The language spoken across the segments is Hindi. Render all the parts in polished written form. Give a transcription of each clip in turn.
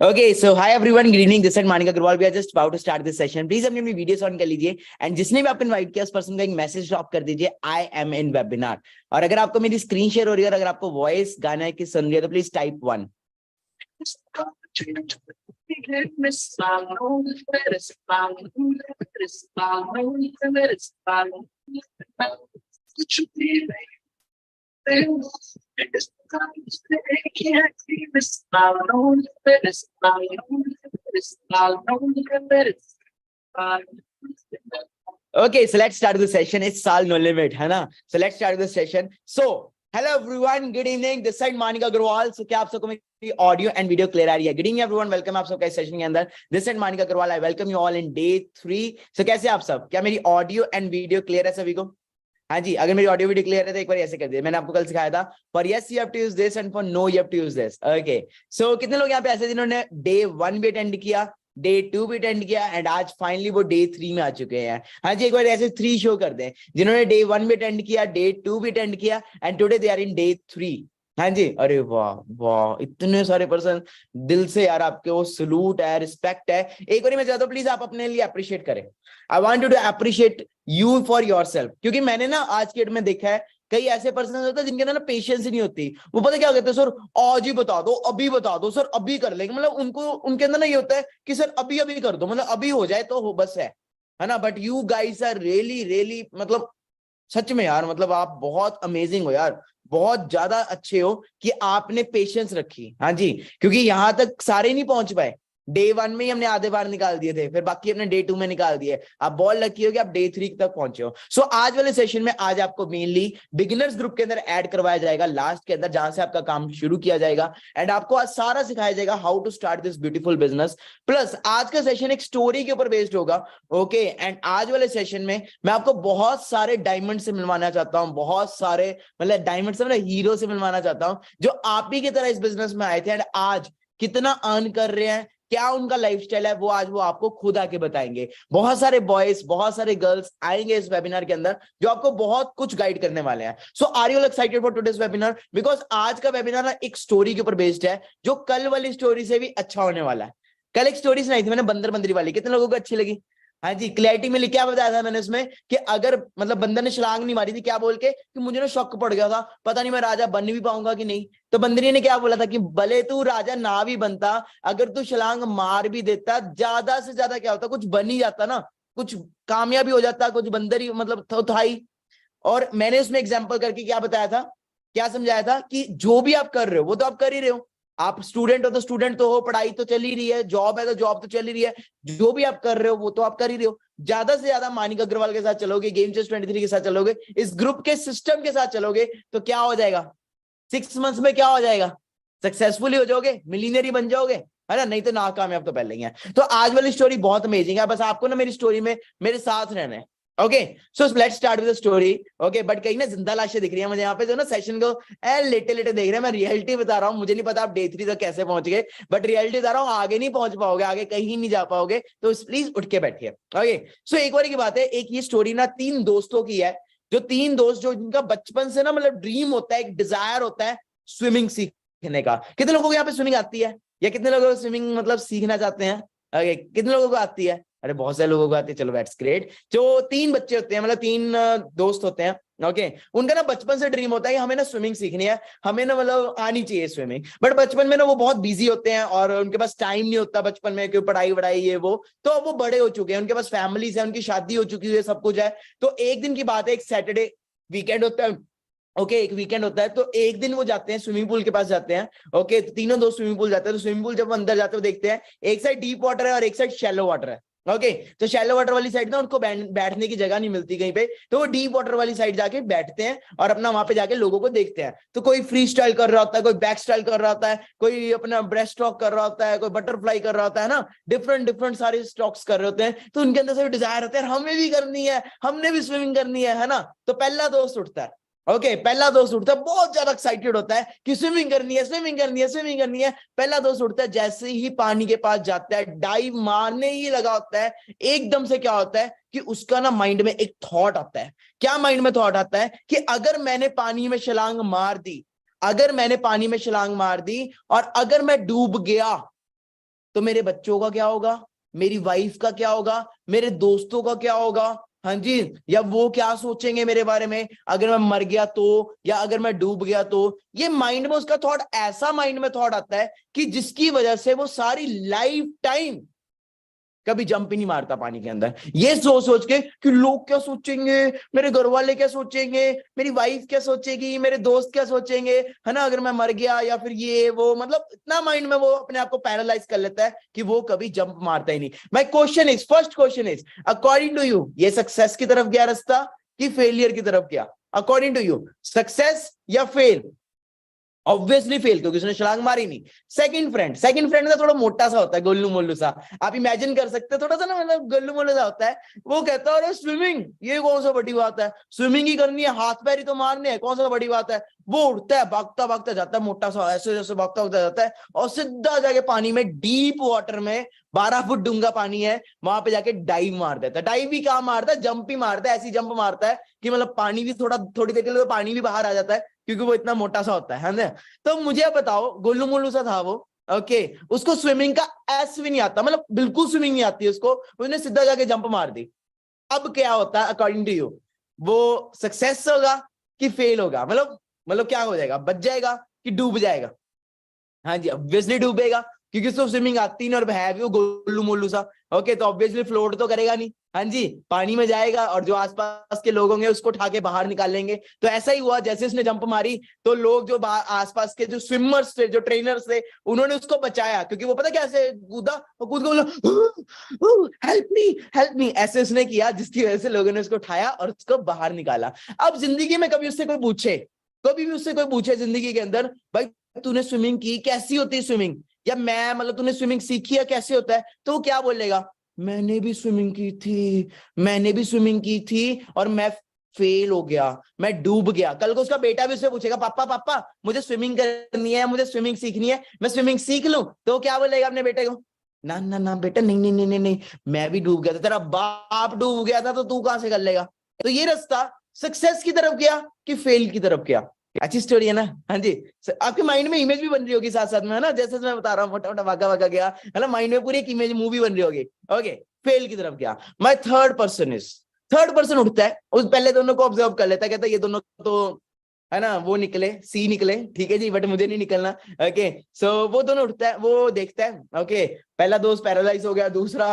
Okay, so hi everyone, good evening. This is Manika Agarwal. We are just about to start this session. Please अपनी अपनी वीडियोस ऑन कर लीजिए एंड जिसने भी आपको इनवाइट किया उस पर्सन को एक मैसेज ड्रॉप कर दीजिए आई एम इन वेबिनार। और अगर आपको मेरी स्क्रीन शेयर हो रही है और अगर आपको वॉइस गाना की सुन रही है तो please type 1। Okay, so let's start the session. It's Saal No Limit, है ना? So let's start the session. So hello everyone, good evening. This side Manika Agarwal. So क्या आप सबको मेरी ऑडियो एंड वीडियो क्लियर आ रही है? Good evening everyone, वेलकम आप सबका इस सेशन के अंदर. This side Manika Agarwal. I welcome you all in day 3. So कैसे आप सब? क्या मेरी ऑडियो एंड वीडियो क्लियर है सभी को? हाँ जी, अगर मेरी ऑडियो वीडियो क्लियर है तो एक बार ऐसे कर दीजिए. मैंने आपको कल सिखाया था for yes you have to use this and for no you have to use this. Okay, so कितने लोग यहाँ पे ऐसे जिन्होंने डे 1 भी अटेंड किया, डे 2 भी अटेंड किया एंड आज फाइनली वो डे 3 में आ चुके हैं? हाँ जी, एक बार ऐसे 3 शो कर दें जिन्होंने डे 1 भी अटेंड किया, डे 2 भी अटेंड किया and today they are in day 3. हाँ जी, अरे वाह वाह, इतने सारे पर्सन, दिल से यार आपके वो सलूट है, रिस्पेक्ट है. एक बार मैं चाहता हूँ प्लीज आप अपने लिए अप्रिशिएट करें. I want you to appreciate you for yourself, क्योंकि मैंने ना आज के डेट में देखा है कई ऐसे पर्सन होते हैं जिनके अंदर ना पेशेंस ही नहीं होती. वो पता क्या कहते हैं, सर आज ही बता दो, अभी बता दो, सर अभी कर लेंगे. मतलब उनको उनके अंदर ना ये होता है कि सर अभी अभी कर दो, मतलब अभी हो जाए तो हो, बस है ना. But you guys are really really, मतलब सच में यार, मतलब आप बहुत अमेजिंग हो यार, बहुत ज्यादा अच्छे हो कि आपने पेशेंस रखी. हाँ जी, क्योंकि यहां तक सारे नहीं पहुंच पाए. डे 1 में ही हमने आधे बार निकाल दिए थे, फिर बाकी अपने डे 2 में निकाल दिए. आप बहुत लकी हो कि आप डे 3 तक पहुंचे हो. सो आज वाले सेशन में आज आपको मेनली बिगिनर्स ग्रुप के अंदर ऐड करवाया जाएगा, लास्ट के अंदर जहां से आपका काम शुरू किया जाएगा एंड आपको आज सारा सिखाया जाएगा how to start this beautiful business. Plus आज का सेशन एक स्टोरी के ऊपर बेस्ड होगा. ओके, एंड आज वाले सेशन में मैं आपको बहुत सारे डायमंड से मिलवाना चाहता हूं, बहुत सारे मतलब डायमंड से, मतलब हीरो से मिलवाना चाहता हूं जो आप ही की तरह इस बिजनेस में आए थे एंड आज कितना अर्न कर रहे हैं, क्या उनका लाइफस्टाइल है, वो आज वो आपको खुद आके बताएंगे. बहुत सारे बॉयज, बहुत सारे गर्ल्स आएंगे इस वेबिनार के अंदर जो आपको बहुत कुछ गाइड करने वाले हैं. So are you excited for today's webinar? Because आज का वेबिनार ना एक स्टोरी के ऊपर बेस्ड है जो कल वाली स्टोरी से भी अच्छा होने वाला है. कल एक स्टोरी सुनाई थी मैंने बंदर बंदरी वाली, कितने लोगों को अच्छी लगी? हाँ जी, क्लैरिटी मिली. क्या बताया था मैंने उसमें कि अगर मतलब बंदर ने छलांग नहीं मारी थी, क्या बोल के कि मुझे ना शक पड़ गया था, पता नहीं मैं राजा बन भी पाऊंगा कि नहीं. तो बंदरी ने क्या बोला था कि भले तू राजा ना भी बनता, अगर तू छलांग मार भी देता, ज्यादा से ज्यादा क्या होता, कुछ बन ही जाता ना, कुछ कामयाबी हो जाता, कुछ बंदर ही मतलब था ही. और मैंने उसमें एग्जाम्पल करके क्या बताया था, क्या समझाया था कि जो भी आप कर रहे हो वो तो आप कर ही रहे हो. आप स्टूडेंट हो तो स्टूडेंट तो हो, पढ़ाई तो चल ही रही है, जॉब है तो जॉब तो चल ही रही है. जो भी आप कर रहे हो वो तो आप कर ही रहे हो. ज्यादा से ज्यादा मानिका अग्रवाल के साथ चलोगे, गेम चेस 23 के साथ चलोगे, इस ग्रुप के सिस्टम के साथ चलोगे तो क्या हो जाएगा, 6 मंथ्स में क्या हो जाएगा, सक्सेसफुल हो जाओगे, मिलीनियर बन जाओगे, है ना. नहीं तो नाकामयाब तो पहले ही है. तो आज वाली स्टोरी बहुत अमेजिंग है, बस आपको ना मेरी स्टोरी में मेरे साथ रहना है. Okay, so let's start with the story. Okay, but कहीं ना जिंदा लाशें दिख रही है मुझे यहाँ पे जो ना सेशन को लेटे लेटे देख रहे हैं. मैं रियलिटी बता रहा हूँ, मुझे नहीं पता आप डे 3 तक कैसे पहुंच गए, बट रियलिटी बता रहा हूँ, आगे नहीं पहुंच पाओगे, आगे कहीं नहीं जा पाओगे. तो प्लीज उठ के बैठिए. ओके, सो एक बार की बात है, एक ये स्टोरी ना 3 दोस्तों की है. जो 3 दोस्त जो जिनका बचपन से ना मतलब ड्रीम होता है, एक डिजायर होता है स्विमिंग सीखने का. कितने लोगों को यहाँ पे स्विमिंग आती है, या कितने लोग स्विमिंग मतलब सीखना चाहते हैं? ओके, कितने लोगों को आती है? अरे बहुत सारे लोगों को आती है. चलो दैट्स ग्रेट. जो 3 बच्चे होते हैं, मतलब 3 दोस्त होते हैं, ओके, उनका ना बचपन से ड्रीम होता है कि हमें ना स्विमिंग सीखनी है, हमें ना मतलब आनी चाहिए स्विमिंग. बट बचपन में ना वो बहुत बिजी होते हैं और उनके पास टाइम नहीं होता बचपन में, क्योंकि पढ़ाई वढ़ाई ये वो. तो वो बड़े हो चुके हैं, उनके पास फैमिलीज है, उनकी शादी हो चुकी है, सब कुछ है. तो एक दिन की बात है, एक सैटरडे वीकेंड होता है. ओके, एक वीकेंड होता है, तो एक दिन वो जाते हैं स्विमिंग पूल के पास जाते हैं. ओके, तो तीनों दोस्त स्विमिंग पूल जाते हैं. तो स्विमिंग पूल जब अंदर जाते हैं देखते हैं एक साइड डीप वाटर है और एक साइड शैलो वाटर है. ओके, तो शैलो वाटर वाली साइड ना उनको बैठने की जगह नहीं मिलती कहीं पे, तो वो डीप वाटर वाली साइड जाके बैठते हैं और अपना वहां पे जाके लोगों को देखते हैं. तो कोई फ्री स्टाइल कर रहा होता है, कोई बैक स्टाइल कर रहा होता है, कोई अपना ब्रेस्ट स्ट्रोक कर रहा होता है, कोई बटरफ्लाई कर रहा होता है ना, डिफरेंट डिफरेंट सारे स्ट्रोक्स कर रहे होते हैं. तो उनके अंदर से डिजायर होता है हमें भी करनी है, हमने भी स्विमिंग करनी है ना. तो पहला दोस्त उठता है. ओके, पहला दोस्त उठता है, बहुत ज्यादा एक्साइटेड होता है कि स्विमिंग करनी है, स्विमिंग करनी है, स्विमिंग करनी है. पहला दोस्त उठता है, जैसे ही पानी के पास जाता है, डाइव मारने ही लगा होता है, एकदम से क्या होता है कि उसका ना माइंड में एक थॉट आता है. क्या माइंड में थॉट आता है कि अगर मैंने पानी में छलांग मार दी, अगर मैंने पानी में छलांग मार दी और अगर मैं डूब गया तो मेरे बच्चों का क्या होगा, मेरी वाइफ का क्या होगा, मेरे दोस्तों का क्या होगा, हाँ जी, या वो क्या सोचेंगे मेरे बारे में अगर मैं मर गया तो, या अगर मैं डूब गया तो। ये माइंड में उसका थॉट, ऐसा माइंड में थॉट आता है कि जिसकी वजह से वो सारी लाइफ टाइम कभी जंप ही नहीं मारता पानी के अंदर, ये सोच सोच के कि लोग क्या सोचेंगे, मेरे घर वाले क्या सोचेंगे, मेरी वाइफ क्या सोचेगी, मेरे दोस्त क्या सोचेंगे, है ना, अगर मैं मर गया, या फिर ये वो, मतलब इतना माइंड में वो अपने आप को पैरालाइज कर लेता है कि वो कभी जंप मारता ही नहीं। My question is, first question is, according to you ये सक्सेस की तरफ गया रास्ता कि फेलियर की तरफ गया? अकॉर्डिंग टू यू सक्सेस या फेल? ऑब्वियसली फेल, क्योंकि उसने छलांग मारी नहीं। सेकंड फ्रेंड ना थोड़ा मोटा सा होता है, गोल्लू मोल्लू सा, आप इमेजिन कर सकते हैं, थोड़ा सा ना, मतलब गोल्लू मोल्लू सा होता है। वो कहता है अरे स्विमिंग, ये कौन सा बड़ी बात है, स्विमिंग ही करनी है, हाथ पैर ही तो मारने हैं, कौन सा बड़ी बात है। वो उठता है, भागता भागता जाता है, मोटा सा ऐसे जैसे भागता भागता जाता है, और सीधा जाके पानी में, डीप वाटर में, 12 फुट डूंगा पानी है, वहां पे जाके डाइव मार देता है। डाइव भी कहाँ मारता है, जंप ही मारता है, ऐसी जंप मारता है कि मतलब पानी भी थोड़ी देर के लिए तो पानी भी बाहर आ जाता है, क्योंकि वो इतना मोटा सा होता है ना। तो मुझे बताओ, गोलू मोलू सा था वो, ओके, उसको स्विमिंग का एस भी नहीं आता, मतलब बिल्कुल स्विमिंग नहीं आती उसको, उसने सीधा जाके जंप मार दी। अब क्या होता है अकॉर्डिंग टू यू, वो सक्सेस होगा कि फेल होगा? मतलब क्या हो जाएगा, बच जाएगा कि डूब जाएगा? हाँ जी, ऑब्वियसली डूबेगा, क्योंकि उसको स्विमिंग आती नहीं और है भी वो गोलू मोलू सा। ओके, तो ऑब्वियसली फ्लोट तो करेगा नहीं, हाँ जी, पानी में जाएगा, और जो आसपास के लोग होंगे उसको उठा के बाहर निकाल लेंगे। तो ऐसा ही हुआ, जैसे उसने जंप मारी तो लोग जो आसपास के जो स्विमर्स थे, जो ट्रेनर्स थे, उन्होंने उसको बचाया, क्योंकि वो पता कैसे कूदा, वो कूद के बोला हेल्प मी, ऐसे उसने किया, जिसकी वजह से लोगों ने उसको उठाया और उसको बाहर निकाला। अब जिंदगी में कभी उससे कोई पूछे, कभी भी उससे कोई पूछे जिंदगी के अंदर, भाई तूने स्विमिंग की, कैसी होती है स्विमिंग, या मैं मतलब तूने स्विमिंग सीखी है, कैसे होता है, तो वो क्या बोलेगा, मैंने भी स्विमिंग की थी, मैंने भी स्विमिंग की थी, और मैं फेल हो गया, मैं डूब गया। कल को उसका बेटा भी उससे पूछेगा, पापा पापा मुझे स्विमिंग करनी है, मुझे स्विमिंग सीखनी है, मैं स्विमिंग सीख लूं? तो वो क्या बोलेगा अपने बेटे को, ना ना ना बेटा, नहीं नहीं नहीं नहीं नहीं, मैं भी डूब गया था, तेरा बाप डूब गया था, तो तू कहां से कर लेगा? तो ये रास्ता सक्सेस की तरफ गया कि फेल की तरफ गया? अच्छी स्टोरी है ना? हाँ जी, आपके माइंड में इमेज भी बन रही होगी साथ साथ में, है ना, जैसे मैं बता रहा हूँ, मोटा मोटा भागा भागा गया, है ना, माइंड में पूरी एक इमेज मूवी बन रही होगी। ओके, फेल की तरफ गया। माय थर्ड पर्सन उठता है, उस पहले दोनों को ऑब्जर्व कर लेता है, कहता है ये दोनों तो, है ना, वो निकले, सी निकले, ठीक है जी, बट मुझे नहीं निकलना। ओके, सो वो दोनों उठता है, वो देखता है, ओके, पहला दोस्त पैरालाइज हो गया, दूसरा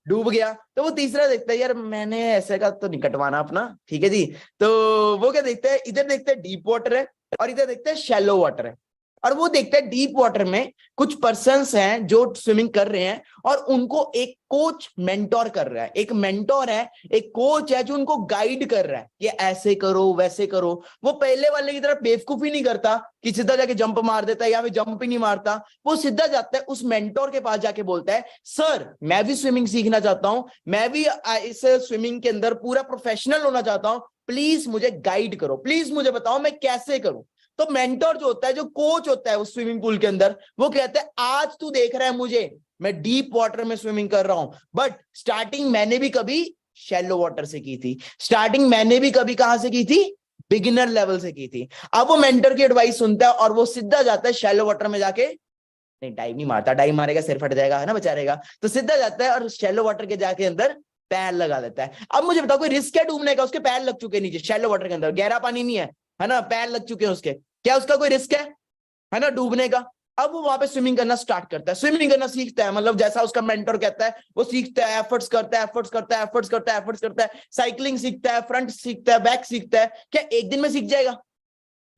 डूब गया, तो वो तीसरा देखता है, यार मैंने ऐसे का तो नहीं कटवाना अपना, ठीक है जी। तो वो क्या देखता है, इधर देखता है डीप वाटर है, और इधर देखते हैं शैलो वाटर है, और वो देखते हैं डीप वाटर में कुछ पर्सन्स हैं जो स्विमिंग कर रहे हैं, और उनको एक कोच मेंटोर कर रहा है, एक मेंटोर है, एक कोच है जो उनको गाइड कर रहा है कि ऐसे करो वैसे करो। वो पहले वाले की तरह बेवकूफी नहीं करता कि सीधा जाके जंप मार देता है, या फिर जंप ही नहीं मारता, वो सीधा जाता है उस मेंटोर के पास, जाके बोलता है, सर मैं भी स्विमिंग सीखना चाहता हूं, मैं भी इस स्विमिंग के अंदर पूरा प्रोफेशनल होना चाहता हूं, प्लीज मुझे गाइड करो, प्लीज मुझे बताओ मैं कैसे करूं। तो मेंटोर जो होता है, जो कोच होता है उस स्विमिंग पूल के अंदर, वो कहता है आज तू देख रहा है मुझे, मैं डीप वाटर में स्विमिंग कर रहा हूं, बट स्टार्टिंग मैंने भी कभी शैलो वाटर से की थी, स्टार्टिंग मैंने भी कभी कहां से की थी, बिगिनर लेवल से की थी। अब वो मेंटर की एडवाइस सुनता है और वो सीधा जाता है शैलो वाटर में जाके, नहीं डाइव नहीं मारता, डाइव मारेगा सिर फट जाएगा, है ना, बेचारेगा, तो सीधा जाता है और शैलो वाटर के जाके अंदर पैर लगा देता है। अब मुझे बताओ, कोई रिस्क है डूबने का? उसके पैर लग चुके नीचे शैलो वाटर के अंदर, गहरा पानी नहीं है ना, पैर लग चुके हैं उसके, क्या उसका कोई रिस्क है ना डूबने का? अब वो वहां पे स्विमिंग करना स्टार्ट करता है, स्विमिंग करना सीखता है, मतलब जैसा उसका मेंटर कहता है वो सीखता है, एफर्ट्स करता है, एफर्ट्स करता है, एफर्ट्स करता है, एफर्ट्स करता है, साइकिलिंग सीखता है, फ्रंट सीखता है, बैक सीखता है। क्या एक दिन में सीख जाएगा?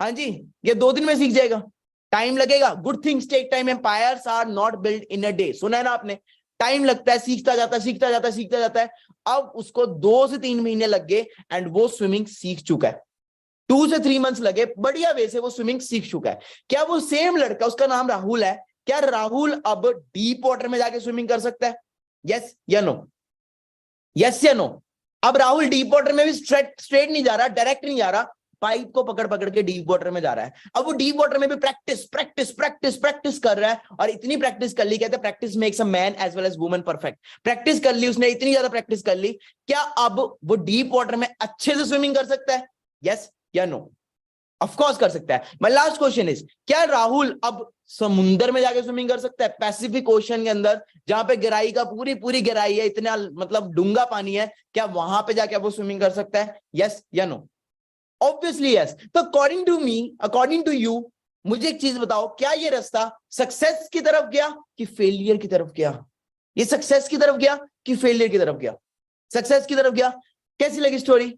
हाँ जी, ये 2 दिन में सीख जाएगा? टाइम लगेगा। Good things take time, empires are not build in a day, सुना है ना आपने? टाइम लगता है, सीखता जाता है, सीखता जाता है, सीखता जाता है। अब उसको 2 से 3 महीने लग गए एंड वो स्विमिंग सीख चुका है। 2 से 3 मंथ्स लगे, बढ़िया वे से वो स्विमिंग सीख चुका है। क्या वो सेम लड़का, उसका नाम राहुल है, क्या राहुल अब डीप वाटर में जाके स्विमिंग कर सकता है? यस या नो? यस या नो? अब राहुल डीप वाटर में भी स्ट्रेट नहीं जा रहा, डायरेक्ट नहीं जा रहा, पाइप को पकड़ पकड़ के डीप वाटर में जा रहा है। अब वो डीप वाटर में भी प्रैक्टिस प्रैक्टिस प्रैक्टिस प्रैक्टिस कर रहा है, और इतनी प्रैक्टिस कर ली, कहते हैं practice makes a man as well as woman perfect. Practice कर ली उसने, इतनी ज्यादा प्रैक्टिस कर ली, क्या अब वो डीप वाटर में अच्छे से स्विमिंग कर सकता है? यस या नो? ऑफ कोर्स कर सकता है। माय लास्ट क्वेश्चन इज, क्या राहुल अब समुंदर में जाके स्विमिंग कर सकता है? पैसिफिक ओशन के अंदर जहां पे गहराई का पूरी पूरी गहराई है, इतना मतलब डूंगा पानी है, क्या वहां पे जाके वो स्विमिंग कर सकता है? यस या नो? Obviously yes. तो according to me, according to you, मुझे एक चीज बताओ, क्या ये रास्ता सक्सेस की तरफ गया कि फेलियर की तरफ गया? ये सक्सेस की तरफ गया कि फेलियर की तरफ गया? सक्सेस की तरफ गया। कैसी लगी स्टोरी?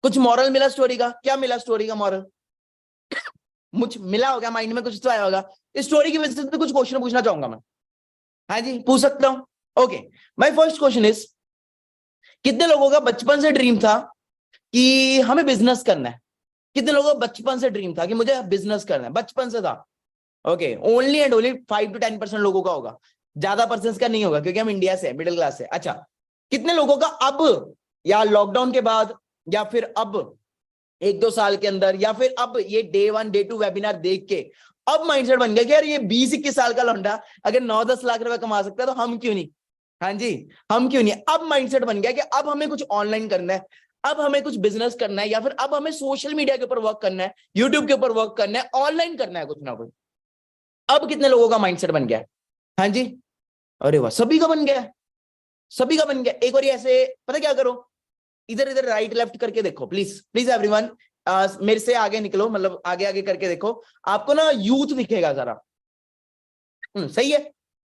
कुछ मॉरल मिला स्टोरी का? क्या मिला स्टोरी का मॉरल? मुझ मिला होगा, माइंड में कुछ तो आया होगा। इस स्टोरी की वजह से तो कुछ क्वेश्चन पूछना चाहूंगा मैं। हाँ जी, पूछ सकता हूं। Okay, my first question is, कितने लोगों का बचपन से ड्रीम था कि हमें बिजनेस करना है? कितने लोगों का बचपन से ड्रीम था कि मुझे बिजनेस करना है? बचपन से था। Okay, only and only 5 to 10% लोगों का होगा, ज्यादा पर्सन का नहीं होगा, क्योंकि हम इंडिया से, मिडिल क्लास से। अच्छा, कितने लोगों का अब, या लॉकडाउन के बाद, या फिर अब 1-2 साल के अंदर, या फिर अब ये Day 1 Day 2 वेबिनार देख के अब माइंडसेट बन गया कि यार ये 20-21 साल का लौंडा अगर 9-10 लाख रुपए कमा सकता है तो हम क्यों नहीं? हाँ जी, हम क्यों नहीं? अब माइंडसेट बन गया कि अब हमें कुछ ऑनलाइन करना है, अब हमें कुछ बिजनेस करना है, या फिर अब हमें सोशल मीडिया के ऊपर वर्क करना है, यूट्यूब के ऊपर वर्क करना है, ऑनलाइन करना है कुछ ना कुछ। अब कितने लोगों का माइंडसेट बन गया है? हाँ जी, अरे वाह, सभी का बन गया है, सभी का बन गया। एक बार ऐसे पता क्या करो, इधर इधर राइट लेफ्ट करके देखो, प्लीज प्लीज एवरीवन, मेरे से आगे निकलो, मतलब आगे आगे करके देखो, आपको ना यूथ दिखेगा जरा। सही है,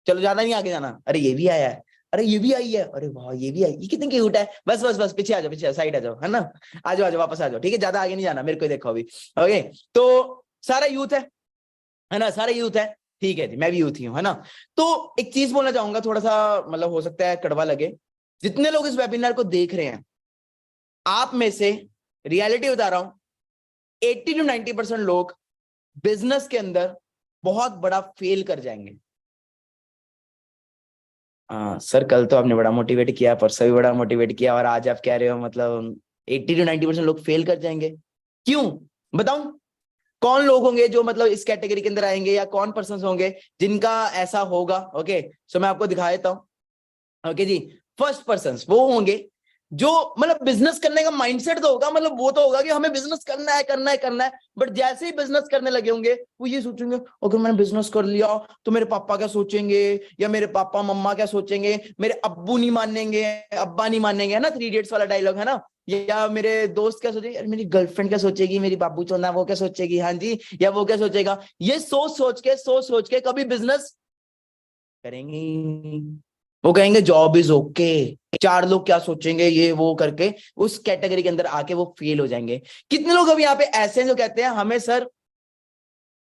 चलो ज्यादा नहीं आगे जाना। अरे ये भी आया है, अरे ये भी आई है, अरे वाह ये भी आई, ये कितनी क्यूट है। बस बस बस पीछे आ जाओ, पीछे साइड आ जाओ, है ना? आ जाओ आ जाओ, वापस आ जाओ, ठीक है, ज्यादा आगे नहीं जाना, मेरे को देखो अभी। ओके, तो सारा यूथ है ना? सारा यूथ है, ठीक है जी, मैं भी यूथ ही हूं, है ना? तो एक चीज बोलना चाहूंगा, थोड़ा सा मतलब हो सकता है कड़वा लगे, जितने लोग इस वेबिनार को देख रहे हैं, आप में से रियलिटी बता रहा हूं, 80 to 90% लोग बिजनेस के अंदर बहुत बड़ा फेल कर जाएंगे। सर कल तो आपने बड़ा मोटिवेट किया, परसों भी बड़ा मोटिवेट किया, और आज आप कह रहे हो मतलब 80 to 90% लोग फेल कर जाएंगे? क्यों बताऊं? कौन लोग होंगे जो मतलब इस कैटेगरी के अंदर आएंगे, या कौन पर्सन होंगे जिनका ऐसा होगा? ओके, सो मैं आपको दिखा देता हूं। ओके जी, फर्स्ट पर्सन वो होंगे जो मतलब बिजनेस करने का माइंडसेट तो होगा, मतलब वो तो होगा कि हमें बिजनेस करना है करना है करना है, बट जैसे ही बिजनेस करने लगे होंगे वो ये सोचेंगे, अगर मैंने बिजनेस कर लिया तो मेरे पापा क्या सोचेंगे, या मेरे पापा मम्मा क्या सोचेंगे, मेरे अब्बू नहीं मानेंगे, अब्बा नहीं मानेंगे, है ना? 3 इडियट्स वाला डायलॉग, है ना? या मेरे दोस्त क्या सोचेंगे, मेरी गर्लफ्रेंड क्या सोचेगी, मेरी बाबू चोना वो क्या सोचेगी, हाँ जी, या वो क्या सोचेगा। ये सोच के कभी बिजनेस करेंगे? वो कहेंगे जॉब इज ओके, 4 लोग क्या सोचेंगे, ये वो करके उस कैटेगरी के अंदर आके वो फेल हो जाएंगे। कितने लोग अब यहाँ पे ऐसे हैं जो कहते हैं हमें सर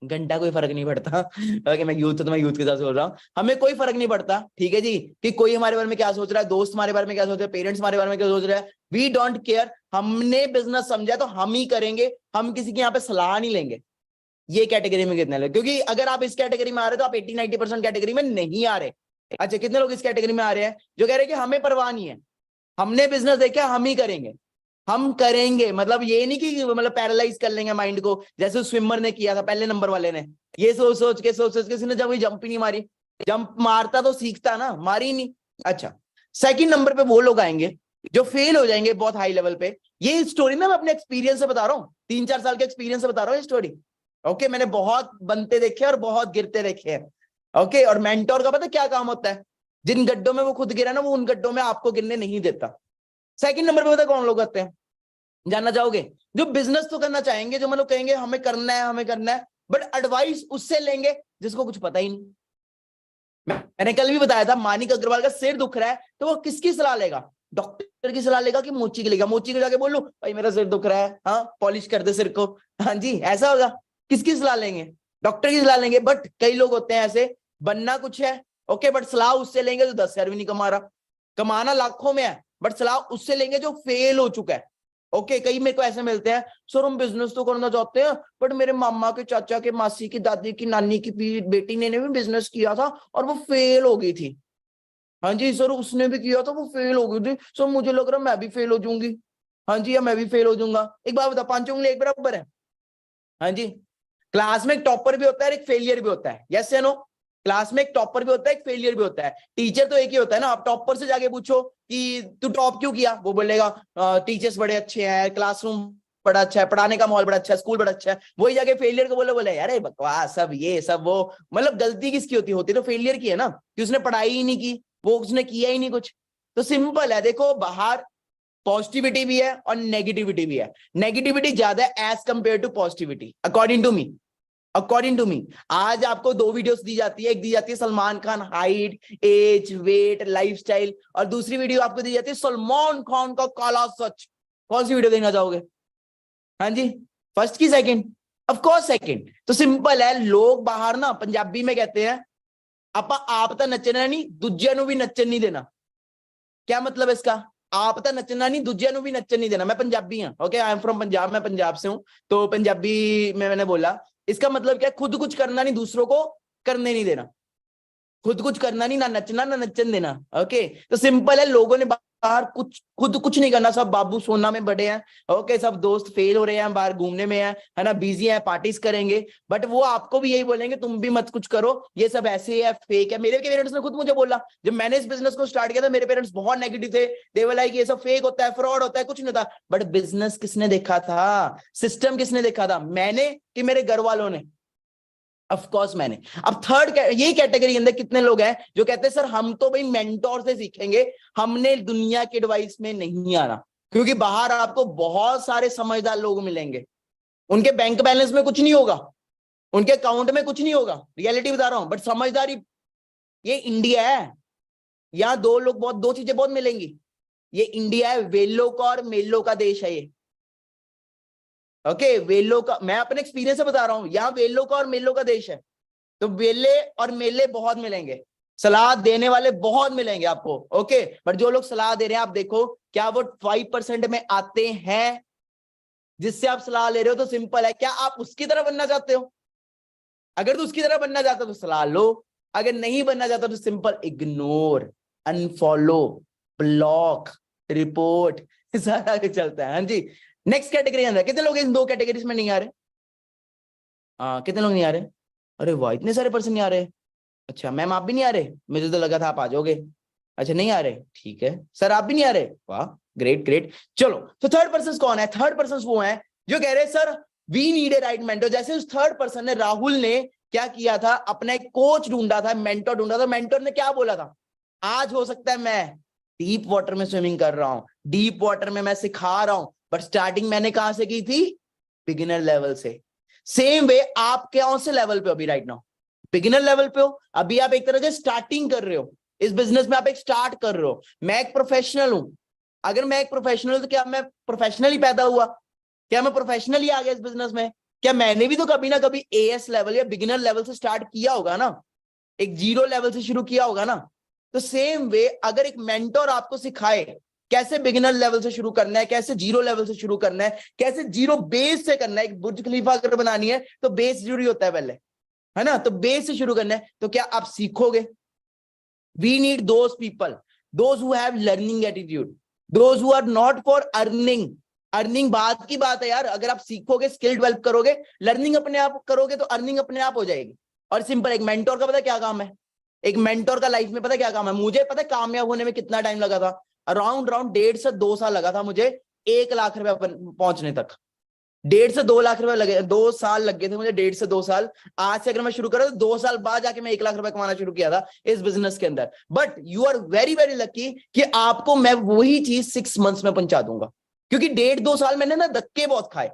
घंटा कोई फर्क नहीं पड़ता। ओके, मैं यूथ, तो मैं यूथ के साथ बोल रहा हूँ, हमें कोई फर्क नहीं पड़ता, ठीक है जी, कि कोई हमारे बारे में क्या सोच रहा है, दोस्त हमारे बारे में क्या सोच रहे हैं, पेरेंट्स हमारे बारे में क्या सोच रहे हैं, वी डोंट केयर। हमने बिजनेस समझा तो हम ही करेंगे, हम किसी की यहाँ पे सलाह नहीं लेंगे। ये कैटेगरी में कितने लोग, क्योंकि अगर आप इस कैटेगरी में आ रहे हो तो आप 80-90% कैटेगरी में नहीं आ रहे। अच्छा, कितने लोग इस कैटेगरी में आ रहे हैं जो कह रहे हैं कि हमें परवाह नहीं है, हमने बिजनेस देखा, हम ही करेंगे, हम करेंगे। मतलब ये नहीं कि मतलब पैरालाइज कर लेंगे माइंड को, जैसे स्विमर ने किया था, पहले नंबर वाले ने, ये सोच सोच के किसी ने जब भी जंप ही नहीं मारी। जंप मारता तो सीखता ना, मारी नहीं। अच्छा, सेकंड नंबर पे वो लोग आएंगे जो फेल हो जाएंगे बहुत हाई लेवल पे। ये स्टोरी ना मैं अपने एक्सपीरियंस से बता रहा हूँ, 3-4 साल के एक्सपीरियंस से बता रहा हूँ ये स्टोरी। ओके, मैंने बहुत बनते देखे और बहुत गिरते देखे हैं। ओके, और मेंटोर का पता क्या काम होता है? जिन गड्ढों में वो खुद गिरा ना, वो उन गड्ढों में आपको गिरने नहीं देता। सेकंड नंबर पे पता कौन लोग आते हैं, जानना चाहोगे? जो बिजनेस तो करना चाहेंगे, जो मतलब कहेंगे हमें करना है हमें करना है, बट एडवाइस उससे लेंगे जिसको कुछ पता ही नहीं। मैंने कल भी बताया था, मानिक अग्रवाल का सिर दुख रहा है तो वो किसकी सलाह लेगा? डॉक्टर की सलाह लेगा कि मोची की लेगा? मोची को जाके बोल लो भाई मेरा सिर दुख रहा है, हाँ पॉलिश कर दे सिर को, हाँ जी, ऐसा होगा? किसकी सलाह लेंगे? डॉक्टर की सलाह लेंगे। बट कई लोग होते हैं ऐसे, बनना कुछ है, ओके, बट सलाह उससे लेंगे जो 10 हजार भी नहीं कमा रहा, कमाना लाखों में है, बट सलाह उससे लेंगे जो फेल हो चुका है। ओके, कई मेरे को ऐसे मिलते हैं, सर हम बिजनेस तो करना चाहते हैं, बट मेरे मामा के चाचा के मासी की दादी की नानी की बेटी ने भी बिजनेस किया था और वो फेल हो गई थी। हाँ जी सर, उसने भी किया था, वो फेल हो गई थी, सर मुझे लग रहा मैं भी फेल हो जाऊंगी। हाँ जी, या मैं भी फेल हो जाऊंगा। एक बात बता, 5 उंगली एक बराबर है? हाँ जी। क्लास में एक टॉपर भी होता है, एक फेलियर भी होता है, यस या नो? क्लास में एक टॉपर भी होता है, एक फेलियर भी होता है। टीचर तो एक ही होता है ना। आप टॉपर से जाके पूछो कि तू टॉप क्यों किया, वो बोलेगा टीचर्स बड़े अच्छे हैं, क्लासरूम बड़ा अच्छा है, पढ़ाने का माहौल बड़ा अच्छा है, स्कूल बड़ा अच्छा है, वही जाके फेलियर को बोले अरे बकवास सब ये सब वो। मतलब गलती किसकी होती होती तो फेलियर की है ना, कि उसने पढ़ाई ही नहीं की, वो उसने किया ही नहीं कुछ। तो सिंपल है, देखो बाहर पॉजिटिविटी भी है और नेगेटिविटी भी है। नेगेटिविटी ज्यादा है as compare to positivity, according to me. According to me आज आपको 2 वीडियोस दी जाती है, एक दी जाती है Salman Khan height age weight lifestyle, और दूसरी वीडियो आपको दी जाती है सलमान खान का काला सच। कौन सी वीडियो देखना चाहोगे? हाँ जी, फर्स्ट की सेकंड? Of course second. तो सिंपल है, लोग बाहर ना पंजाबी में कहते हैं आपा आप तो नचना नहीं दूजिया नु भी नचन नहीं देना। क्या मतलब है इसका? आप तो नचना नहीं दूजिया नु भी नचन नहीं देना। मैं पंजाबी हूं, okay, I am from Punjab, मैं पंजाब से हूं, तो पंजाबी में मैंने बोला इसका मतलब क्या है, खुद कुछ करना नहीं दूसरों को करने नहीं देना, खुद कुछ करना नहीं, ना नचना ना नचन देना। ओके, तो सिंपल है, लोगों ने बाहर कुछ खुद कुछ नहीं करना, सब बाबू सोना में बड़े हैं। ओके, सब दोस्त फेल हो रहे हैं, बाहर घूमने में है ना, बिजी है, पार्टीज करेंगे, बट वो आपको भी यही बोलेंगे तुम भी मत कुछ करो, ये सब ऐसे है, फेक है। मेरे पेरेंट्स ने खुद मुझे बोला, जब मैंने इस बिजनेस को स्टार्ट किया था, मेरे पेरेंट्स बहुत नेगेटिव थे, दे वर लाइक ये सब फेक होता है, फ्रॉड होता है, कुछ नहीं होता। बट बिजनेस किसने देखा था, सिस्टम किसने देखा था? मैंने कि मेरे घर वालों ने? ऑफ कोर्स मैंने। अब थर्ड यही कैटेगरी के अंदर कितने लोग हैं जो कहते हैं सर हम तो भाई मेंटोर से सीखेंगे, हमने दुनिया के एडवाइस में नहीं आना। क्योंकि बाहर आपको बहुत सारे समझदार लोग मिलेंगे, उनके बैंक बैलेंस में कुछ नहीं होगा, उनके अकाउंट में कुछ नहीं होगा, रियलिटी बता रहा हूं, बट समझदारी, ये इंडिया है, यहां दो चीजें बहुत मिलेंगी। ये इंडिया है, वेल्लो का और मेल्लो का देश है ये। ओके, वेल्लो का, मैं अपने एक्सपीरियंस से बता रहा हूं, यहाँ वेल्लो का और मेल्लो का देश है। तो वेले और मेले बहुत मिलेंगे, सलाह देने वाले बहुत मिलेंगे आपको। ओके, बट जो लोग सलाह दे रहे हैं, आप देखो क्या वो 5% में आते हैं जिससे आप सलाह ले रहे हो? तो सिंपल है, क्या आप उसकी तरह बनना चाहते हो? अगर तो उसकी तरह बनना चाहते हो तो सलाह लो, अगर नहीं बनना चाहते तो simple ignore, unfollow, block, report, सारा कुछ चलता है। हाँ जी, नेक्स्ट कैटेगरी अंदर कितने लोग इन 2 कैटेगरीज में नहीं आ रहे? हाँ, कितने लोग नहीं आ रहे? अरे वाह, इतने सारे पर्सन नहीं आ रहे। अच्छा मैम आप भी नहीं आ रहे? मुझे तो लगा था आप आ जाओगे। अच्छा नहीं आ रहे, ठीक है। सर आप भी नहीं आ रहे? वाह, ग्रेट ग्रेट। चलो, तो थर्ड पर्सन कौन है? थर्ड पर्सन वो है जो कह रहे sir we need a right mentor. जैसे उस थर्ड पर्सन ने, राहुल ने क्या किया था, अपना एक कोच ढूंढा था, मेंटर ढूंढा था। मेंटर ने क्या बोला था, आज हो सकता है मैं डीप वाटर में स्विमिंग कर रहा हूं, डीप वाटर में मैं सिखा रहा हूं, बट स्टार्टिंग मैंने कहां से की थी? बिगिनर लेवल से। सेम वे आप कौन से लेवल पे अभी राइट नाउ? बिगिनर लेवल पे हो। अभी आप एक तरह से स्टार्टिंग कर रहे हो इस बिजनेस में, आप एक स्टार्ट कर रहे हो। मैं एक प्रोफेशनल हूं, अगर मैं एक प्रोफेशनल हूं तो क्या मैं प्रोफेशनल ही पैदा हुआ? क्या मैं प्रोफेशनल ही आ गया इस बिजनेस में? क्या मैंने भी तो कभी ना कभी एएस लेवल या बिगिनर लेवल से स्टार्ट किया होगा ना, एक जीरो लेवल से शुरू किया होगा ना। तो सेम वे अगर एक मेंटोर आपको सिखाए कैसे बिगिनर लेवल से शुरू करना है, कैसे जीरो लेवल से शुरू करना है, कैसे जीरो बेस से करना है, एक बुर्ज खलीफा अगर बनानी है तो बेस जरूरी होता है पहले, है ना, तो बेस से शुरू करना है, तो क्या आप सीखोगे? We need those people, those who have learning attitude, those who are not for earning. Earning बात की बात है यार, अगर आप सीखोगे, स्किल डेवलप करोगे, लर्निंग अपने आप करोगे तो अर्निंग अपने आप हो जाएगी। और सिंपल, एक मेंटोर का पता क्या काम है? एक मेंटोर का लाइफ में पता क्या काम है? मुझे पता है कामयाब होने में कितना टाइम लगा था, अराउंड 1.5 से 2 साल लगा था मुझे 1 लाख रुपए पहुंचने तक। 1.5 से 2 लाख रुपए लगे, 2 साल लग गए थे मुझे, 1.5 से 2 साल। आज से अगर मैं शुरू करा तो 2 साल बाद जाके मैं 1 लाख रुपए कमाना शुरू किया था इस बिजनेस के अंदर। But you are very very lucky कि आपको मैं वही चीज 6 मंथ्स में पहुंचा दूंगा, क्योंकि 1.5-2 साल मैंने ना धक्के बहुत खाए,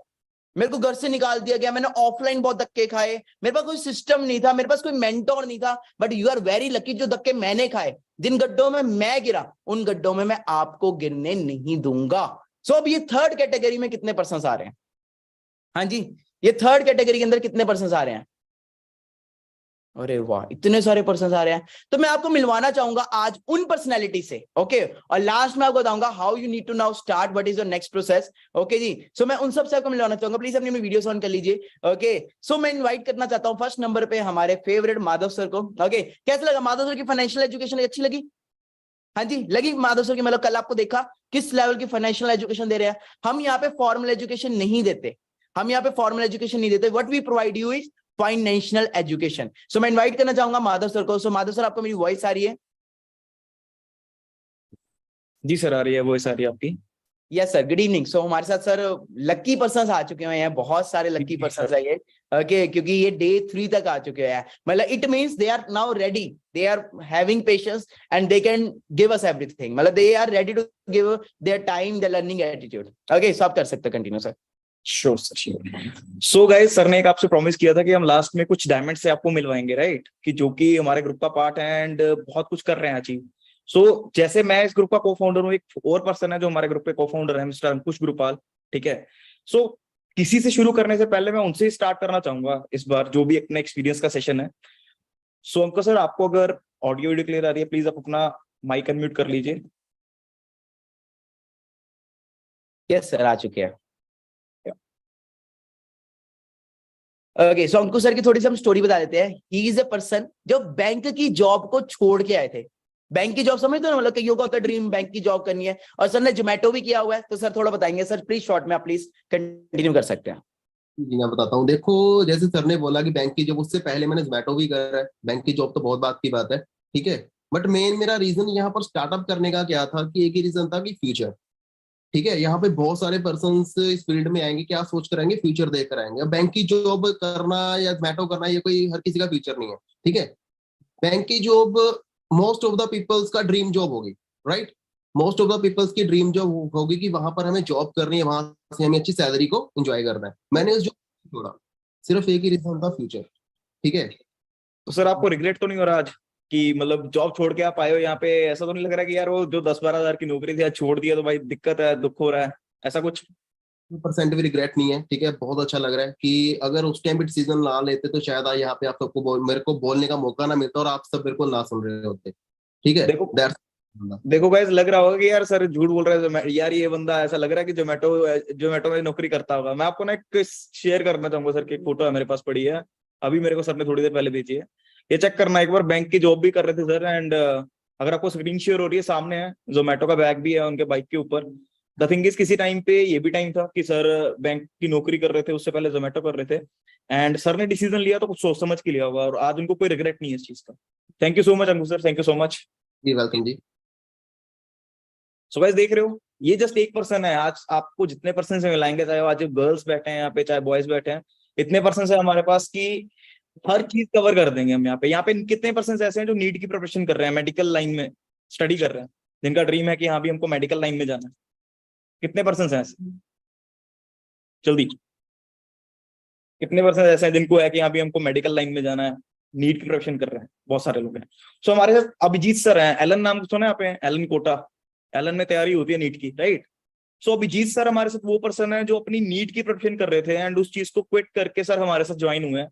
मेरे को घर से निकाल दिया गया, मैंने ऑफलाइन बहुत धक्के खाए, मेरे पास कोई सिस्टम नहीं था, मेरे पास कोई मेंटोर नहीं था। But you are very lucky, जो धक्के मैंने खाए, जिन गड्ढों में मैं गिरा, उन गड्ढों में मैं आपको गिरने नहीं दूंगा। सो अब ये थर्ड कैटेगरी में कितने पर्सन आ रहे हैं? हाँ जी, ये थर्ड कैटेगरी के अंदर कितने पर्सन आ रहे हैं? अरे वाह, इतने सारे पर्सन आ रहे हैं। तो मैं आपको मिलवाना चाहूंगा आज उन पर्सनैलिटी से, ओके, और लास्ट में आपको बताऊंगा how you need to now start, what is your next process. Okay जी, सो मैं उन सबसे आपको मिलवाना चाहूंगा, प्लीज अपनी वीडियो ऑन कर लीजिए। ओके, सो मैं इनवाइट करना चाहता हूँ फर्स्ट नंबर पे हमारे फेवरेट माधव सर को। ओके, कैसा लगा माधव सर की फाइनेंशियल एजुकेशन? अच्छी लगी? हाँ जी, लगी माधव सर की? मतलब कल आपको देखा किस लेवल की फाइनेंशियल एजुकेशन दे रहे हैं। हम यहाँ पे फॉर्मल एजुकेशन नहीं देते, हम यहाँ पे फॉर्मल एजुकेशन नहीं देते, what we provide you is financial education. So मैं इनवाइट करना चाहूंगा माधव सर को। सो माधव सर, आपको मेरी वॉइस आ रही है? जी सर, आ रही है, वॉइस आ रही है आपकी। Yes sir, good evening. So हमारे साथ सर लक्की पर्सन्स आ चुके हैं, बहुत सारे लक्की पर्सन्स है ये। ओके, क्योंकि ये डे 3 तक आ चुके हैं, मतलब it means they are now ready, they are having patience and they can give us everything, मतलब they are ready to give their time, their learning attitude. Okay, सब कर सकते हैं, continue sir. Sure sir, sure. So guys, sir ने एक आपसे प्रॉमिस किया था कि हम लास्ट में कुछ डायमंड से आपको मिलवाएंगे, राइट? कि जो कि हमारे ग्रुप का पार्ट है एंड बहुत कुछ कर रहे हैं अचीव। सो जैसे मैं इस ग्रुप का को फाउंडर हूँ, एक और पर्सन है जो हमारे ग्रुप के को फाउंडर है, मिस्टर अंकुश गुरुपाल, ठीक है? सो किसी से शुरू करने से पहले मैं उनसे ही स्टार्ट करना चाहूंगा इस बार, जो भी अपने एक्सपीरियंस का सेशन है। सो अंकुश सर, आपको अगर ऑडियो वीडियो क्लियर आ रही है, प्लीज आप अपना माइक अनम्यूट कर लीजिए। यस सर, आ चुके हैं। ओके, सो अंकुश सर की थोड़ी सी हम स्टोरी बता देते हैं। ही इज अ पर्सन जो बैंक की जॉब को छोड़ के आए थे। बैंक की जॉब समझते हो ना, मतलब कईयों का होता है ड्रीम बैंक की जॉब करनी है, और सर ने जोमेटो भी किया हुआ है। तो सर थोड़ा बताएंगे सर, प्लीज शॉर्ट में आप प्लीज कंटिन्यू कर सकते हैं। जी मैं बताता हूँ। देखो, जैसे सर ने बोला कि बैंक की जॉब, उससे पहले मैंने जोमेटो भी करा है। बैंक की जॉब तो बहुत बात की बात है, ठीक है। बट मेन मेरा रीजन यहाँ पर स्टार्टअप करने का क्या था कि एक ही रीजन था कि फ्यूचर। ठीक है, यहाँ पे बहुत सारे पर्सन इस फील्ड में आएंगे, क्या सोच कर आएंगे, फ्यूचर देख कर आएंगे। अब बैंक की जॉब करना या जोमेटो करना, ये कोई हर किसी का फ्यूचर नहीं है, ठीक है। बैंक की job most of the peoples का ड्रीम जॉब होगी, right. Most of the peoples की ड्रीम जॉब होगी कि वहां पर हमें जॉब करनी है, वहां से हमें अच्छी सैलरी को एंजॉय करना है। मैंने उस जॉब छोड़ा, सिर्फ एक ही रीजन था, फ्यूचर, ठीक है। तो सर आपको रिग्रेट तो नहीं हो रहा आज कि मतलब जॉब छोड़ के आप आए हो यहाँ पे? ऐसा तो नहीं लग रहा कि यार वो जो 10-12 हजार की नौकरी थी आज छोड़ दिया तो भाई दिक्कत है, दुख हो रहा है, ऐसा कुछ? 2% भी रिग्रेट नहीं है, ठीक है। बहुत अच्छा लग रहा है कि अगर उस टाइम पे डिसीजन ना लेते तो शायद आज यहाँ पे आप सबको मेरे को बोलने का मौका ना मिलता और आप सब मेरे को ना सुन रहे होते, ठीक है। देखो, देखो गाइस, लग रहा होगा कि यार सर झूठ बोल रहे हैं यार, ये बंदा ऐसा लग रहा है कि जोमेटो जोमेटो में नौकरी करता होगा। मैं आपको ना एक शेयर करना चाहूंगा सर की, एक फोटो है मेरे पास पड़ी है, अभी मेरे को सर ने थोड़ी देर पहले भेजी है। ये चेक करना एक बार, बैंक की जॉब भी कर रहे थे सर एंड अगर आपको स्क्रीन शेयर हो रही है, सामने है जोमेटो का बैग भी है उनके बाइक के ऊपर। द थिंग इज, किसी टाइम पे ये भी टाइम था कि सर बैंक की नौकरी कर रहे थे, उससे पहले जोमेटो कर रहे थे एंड सर ने डिसीजन लिया तो कुछ सोच समझ के लिया होगा और आज उनको कोई रिग्रेट नहीं है इस चीज का। Thank you so much Ankush sir, thank you so much. जी वेलकम जी। सो गाइस, देख रहे हो, ये जस्ट एक पर्सन है। आज आपको जितने पर्सन से मिलाएंगे, चाहे आज गर्ल्स बैठे हैं यहाँ पे, चाहे बॉयज बैठे हैं, इतने पर्सन है हमारे पास कि हर चीज कवर कर देंगे हम यहाँ पे। यहाँ पे कितने पर्सन ऐसे हैं जो नीट की प्रिपरेशन कर रहे हैं, मेडिकल लाइन में स्टडी कर रहे हैं, जिनका ड्रीम है कि हाँ भी हमको मेडिकल लाइन में जाना है? कितने पर्सन हैं ऐसे? जल्दी, कितने पर्सन ऐसे हैं जिनको है कि यहाँ भी हमको मेडिकल लाइन में जाना है, नीट की प्रिपरेशन कर रहे हैं? बहुत सारे लोग हैं। सो हमारे साथ अभिजीत सर हैं, एलन नाम सुना है आपने? एलन कोटा, एलन में तैयारी होती है नीट की, राइट? सो अभिजीत सर हमारे साथ वो पर्सन है जो अपनी नीट की प्रिपरेशन कर रहे थे एंड उस चीज को क्विट करके सर हमारे साथ ज्वाइन हुए हैं।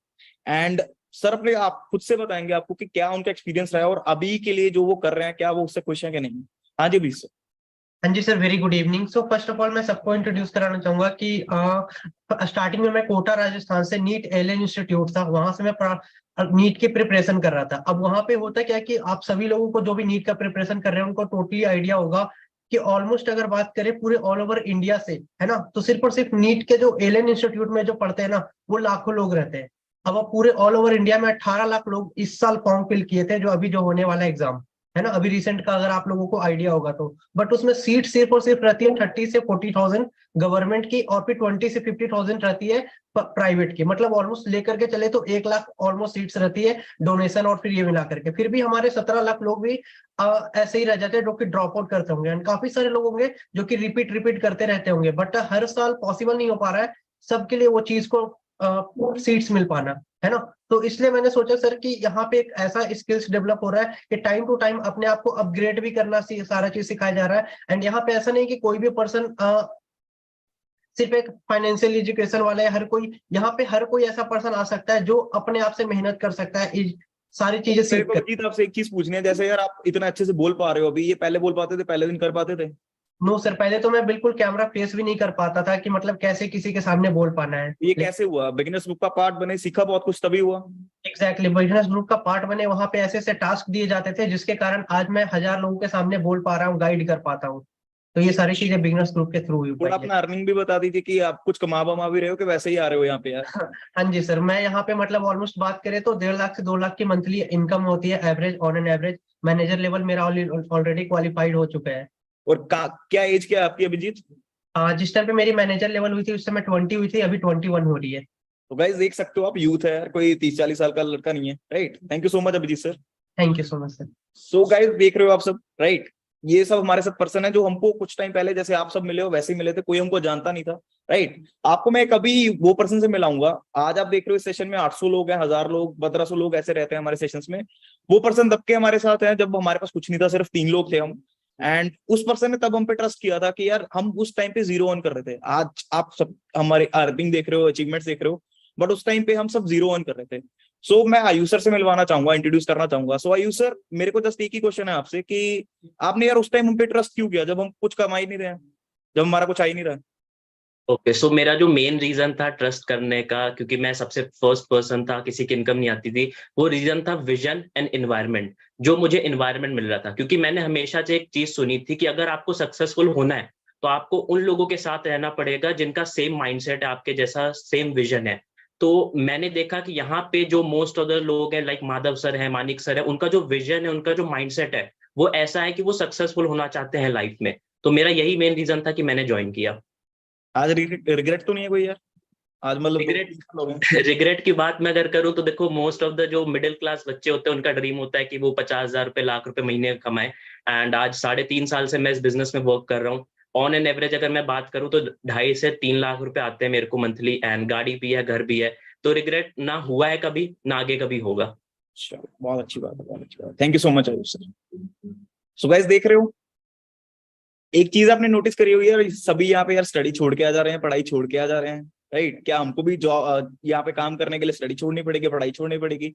एंड सर अपने आप खुद से बताएंगे आपको कि क्या उनका एक्सपीरियंस रहा है और अभी के लिए जो वो कर रहे हैं, क्या वो उससे खुश है कि नहीं। हाँ जी प्लीज सर। हाँ जी sir, very good evening. So first of all मैं सबको इंट्रोड्यूस कराना चाहूंगा कि स्टार्टिंग में मैं कोटा राजस्थान से नीट एलन इंस्टीट्यूट था, वहां से मैं नीट की प्रिपरेशन कर रहा था। अब वहां पे होता क्या है कि आप सभी लोगों को जो भी नीट का प्रिपरेशन कर रहे हैं उनको टोटली आइडिया होगा कि ऑलमोस्ट अगर बात करें पूरे ऑल ओवर इंडिया से, है ना, तो सिर्फ और सिर्फ नीट के जो एलन इंस्टीट्यूट में जो पढ़ते हैं ना, वो लाखों लोग रहते हैं। अब पूरे ऑल ओवर इंडिया में 18 लाख लोग इस साल फॉर्म फिल किए थे, जो अभी जो होने वाला एग्जाम है ना, अभी रिसेंट का अगर आप लोगों को आइडिया होगा तो। बट उसमें सीट सिर्फ और सिर्फ रहती है 30 से 40,000 गवर्नमेंट की, और फिर 20 से 50,000 रहती है प्राइवेट की। मतलब ऑलमोस्ट लेकर के चले तो 1 लाख ऑलमोस्ट सीट्स रहती है डोनेशन और फिर ये मिला करके। फिर भी हमारे 17 लाख लोग भी ऐसे ही रह जाते हैं जो कि ड्रॉप आउट करते होंगे, एंड काफी सारे लोग होंगे जो कि रिपीट रिपीट करते रहते होंगे। बट हर साल पॉसिबल नहीं हो पा रहा है सबके लिए वो चीज को सीट्स मिल पाना, है ना। तो इसलिए मैंने सोचा सर कि यहाँ पे एक ऐसा स्किल्स डेवलप हो रहा है कि टाइम टू टाइम अपने आप को अपग्रेड भी करना, सारा चीज सिखाया जा रहा है। एंड यहाँ पे ऐसा नहीं कि कोई भी पर्सन सिर्फ एक फाइनेंशियल एजुकेशन वाला है, हर कोई यहाँ पे हर कोई ऐसा पर्सन आ सकता है जो अपने आप से मेहनत कर सकता है, सारी चीजें मेरे सीख को कर। अभिजीत आपसे एक चीज पूछनी है, जैसे यार आप इतना अच्छे से बोल पा रहे हो, अभी ये पहले बोल पाते थे, पहले दिन कर पाते थे? नो सर, पहले तो मैं बिल्कुल कैमरा फेस भी नहीं कर पाता था कि मतलब कैसे किसी के सामने बोल पाना है। ये कैसे हुआ? बिगिनर्स ग्रुप का पार्ट बने, सीखा बहुत कुछ तभी हुआ? एग्जैक्टली, बिजनेस ग्रुप का पार्ट बने, वहां पे ऐसे ऐसे टास्क दिए जाते थे जिसके कारण आज मैं 1000 लोगों के सामने बोल पा रहा हूँ, गाइड कर पाता हूँ। तो ये सारी चीजें बिजनेस ग्रुप के थ्रू हुई थोड़ा पाई है। अपना अर्निंग भी बता दीजिए कि आप कुछ कमा बमा भी रहे हो कि वैसे ही आ रहे हो यहाँ पे यार? हाँ जी सर, मैं यहाँ पे मतलब ऑलमोस्ट बात करें तो 1.5 लाख से 2 लाख की मंथली इनकम होती है average, on an average. Manager level मेरा ऑलरेडी क्वालिफाइड हो चुका है। और क्या एज क्या है आपकी अभिजीत? जिस टाइम पे मेरी मैनेजर लेवल हुई थी उस समय 20 हुई थी, अभी 21 हो रही है। तो गाइस देख सकते हो आप, यूथ है यार, कोई 30-40 साल का लड़का नहीं है, right. Thank you so much Abhijeet sir. Thank you so much sir. So guys देख रहे हो आप सब, राइट। ये सब हमारे साथ पर्सन है जो हमको कुछ टाइम पहले जैसे आप सब मिले हो वैसे ही मिले थे, कोई हमको जानता नहीं था, राइट। आपको मैं कभी वो पर्सन से मिलाऊंगा। आज आप देख रहे हो इस सेशन में 800 लोग हैं, 1000 लोग, 1500 लोग ऐसे रहते हैं हमारे सेशंस में। वो पर्सन तब के हमारे साथ है जब हमारे पास कुछ नहीं था, सिर्फ 3 लोग थे हम। एंड उस पर्सन ने तब हम पे ट्रस्ट किया था कि यार हम उस टाइम पे 0 ऑन कर रहे थे। आज आप सब हमारे अर्निंग देख रहे हो, अचीवमेंट्स देख रहे हो, बट उस टाइम पे हम सब 0 ऑन कर रहे थे। सो मैं आयुष सर से मिलवाना चाहूंगा, इंट्रोड्यूस करना चाहूंगा। सो आयुष सर, मेरे को जस्ट एक ही क्वेश्चन है आपसे कि आपने यार उस टाइम हम पे ट्रस्ट क्यों किया जब हम कुछ कमा ही नहीं रहे हैं, जब हमारा कुछ आ ही नहीं रहा है? ओके, सो मेरा जो मेन रीजन था ट्रस्ट करने का, क्योंकि मैं सबसे फर्स्ट पर्सन था, किसी की इनकम नहीं आती थी, वो रीजन था विजन एंड एनवायरनमेंट। जो मुझे एनवायरनमेंट मिल रहा था, क्योंकि मैंने हमेशा से एक चीज सुनी थी कि अगर आपको सक्सेसफुल होना है तो आपको उन लोगों के साथ रहना पड़ेगा जिनका सेम माइंडसेट है, आपके जैसा सेम विजन है। तो मैंने देखा कि यहाँ पे जो मोस्ट ऑफ द लोग हैं, लाइक माधव सर है, मानिक सर है, उनका जो विजन है, उनका जो माइंडसेट है, वो ऐसा है कि वो सक्सेसफुल होना चाहते हैं लाइफ में। तो मेरा यही मेन रीजन था कि मैंने ज्वाइन किया। आज रिग्रेट तो नहीं है कोई यार? आज मतलब रिग्रेट की बात मैं अगर करूं तो देखो, मोस्ट ऑफ द जो मिडिल क्लास बच्चे होते हैं उनका ड्रीम होता है कि वो 50,000 रुपए, लाख रुपए महीने कमाए। एंड आज 3.5 साल से मैं इस बिजनेस में वर्क कर रहा हूँ। ऑन एन एवरेज अगर मैं बात करूं तो 2.5 से 3 लाख रुपए आते हैं मेरे को मंथली, एंड गाड़ी भी है, घर भी है। तो रिग्रेट ना हुआ है कभी, ना आगे कभी होगा। अच्छा, बहुत अच्छी बात है, बहुत अच्छी बात। Thank you so much Ayush sir. So guys देख रहे हो, एक चीज आपने नोटिस करी होगी यार, सभी यहाँ पे यार स्टडी छोड़ के आ जा रहे हैं, पढ़ाई छोड़ के आ जा रहे हैं, राइट। क्या हमको भी जॉब यहाँ पे काम करने के लिए स्टडी छोड़नी पड़ेगी, पढ़ाई छोड़नी पड़ेगी?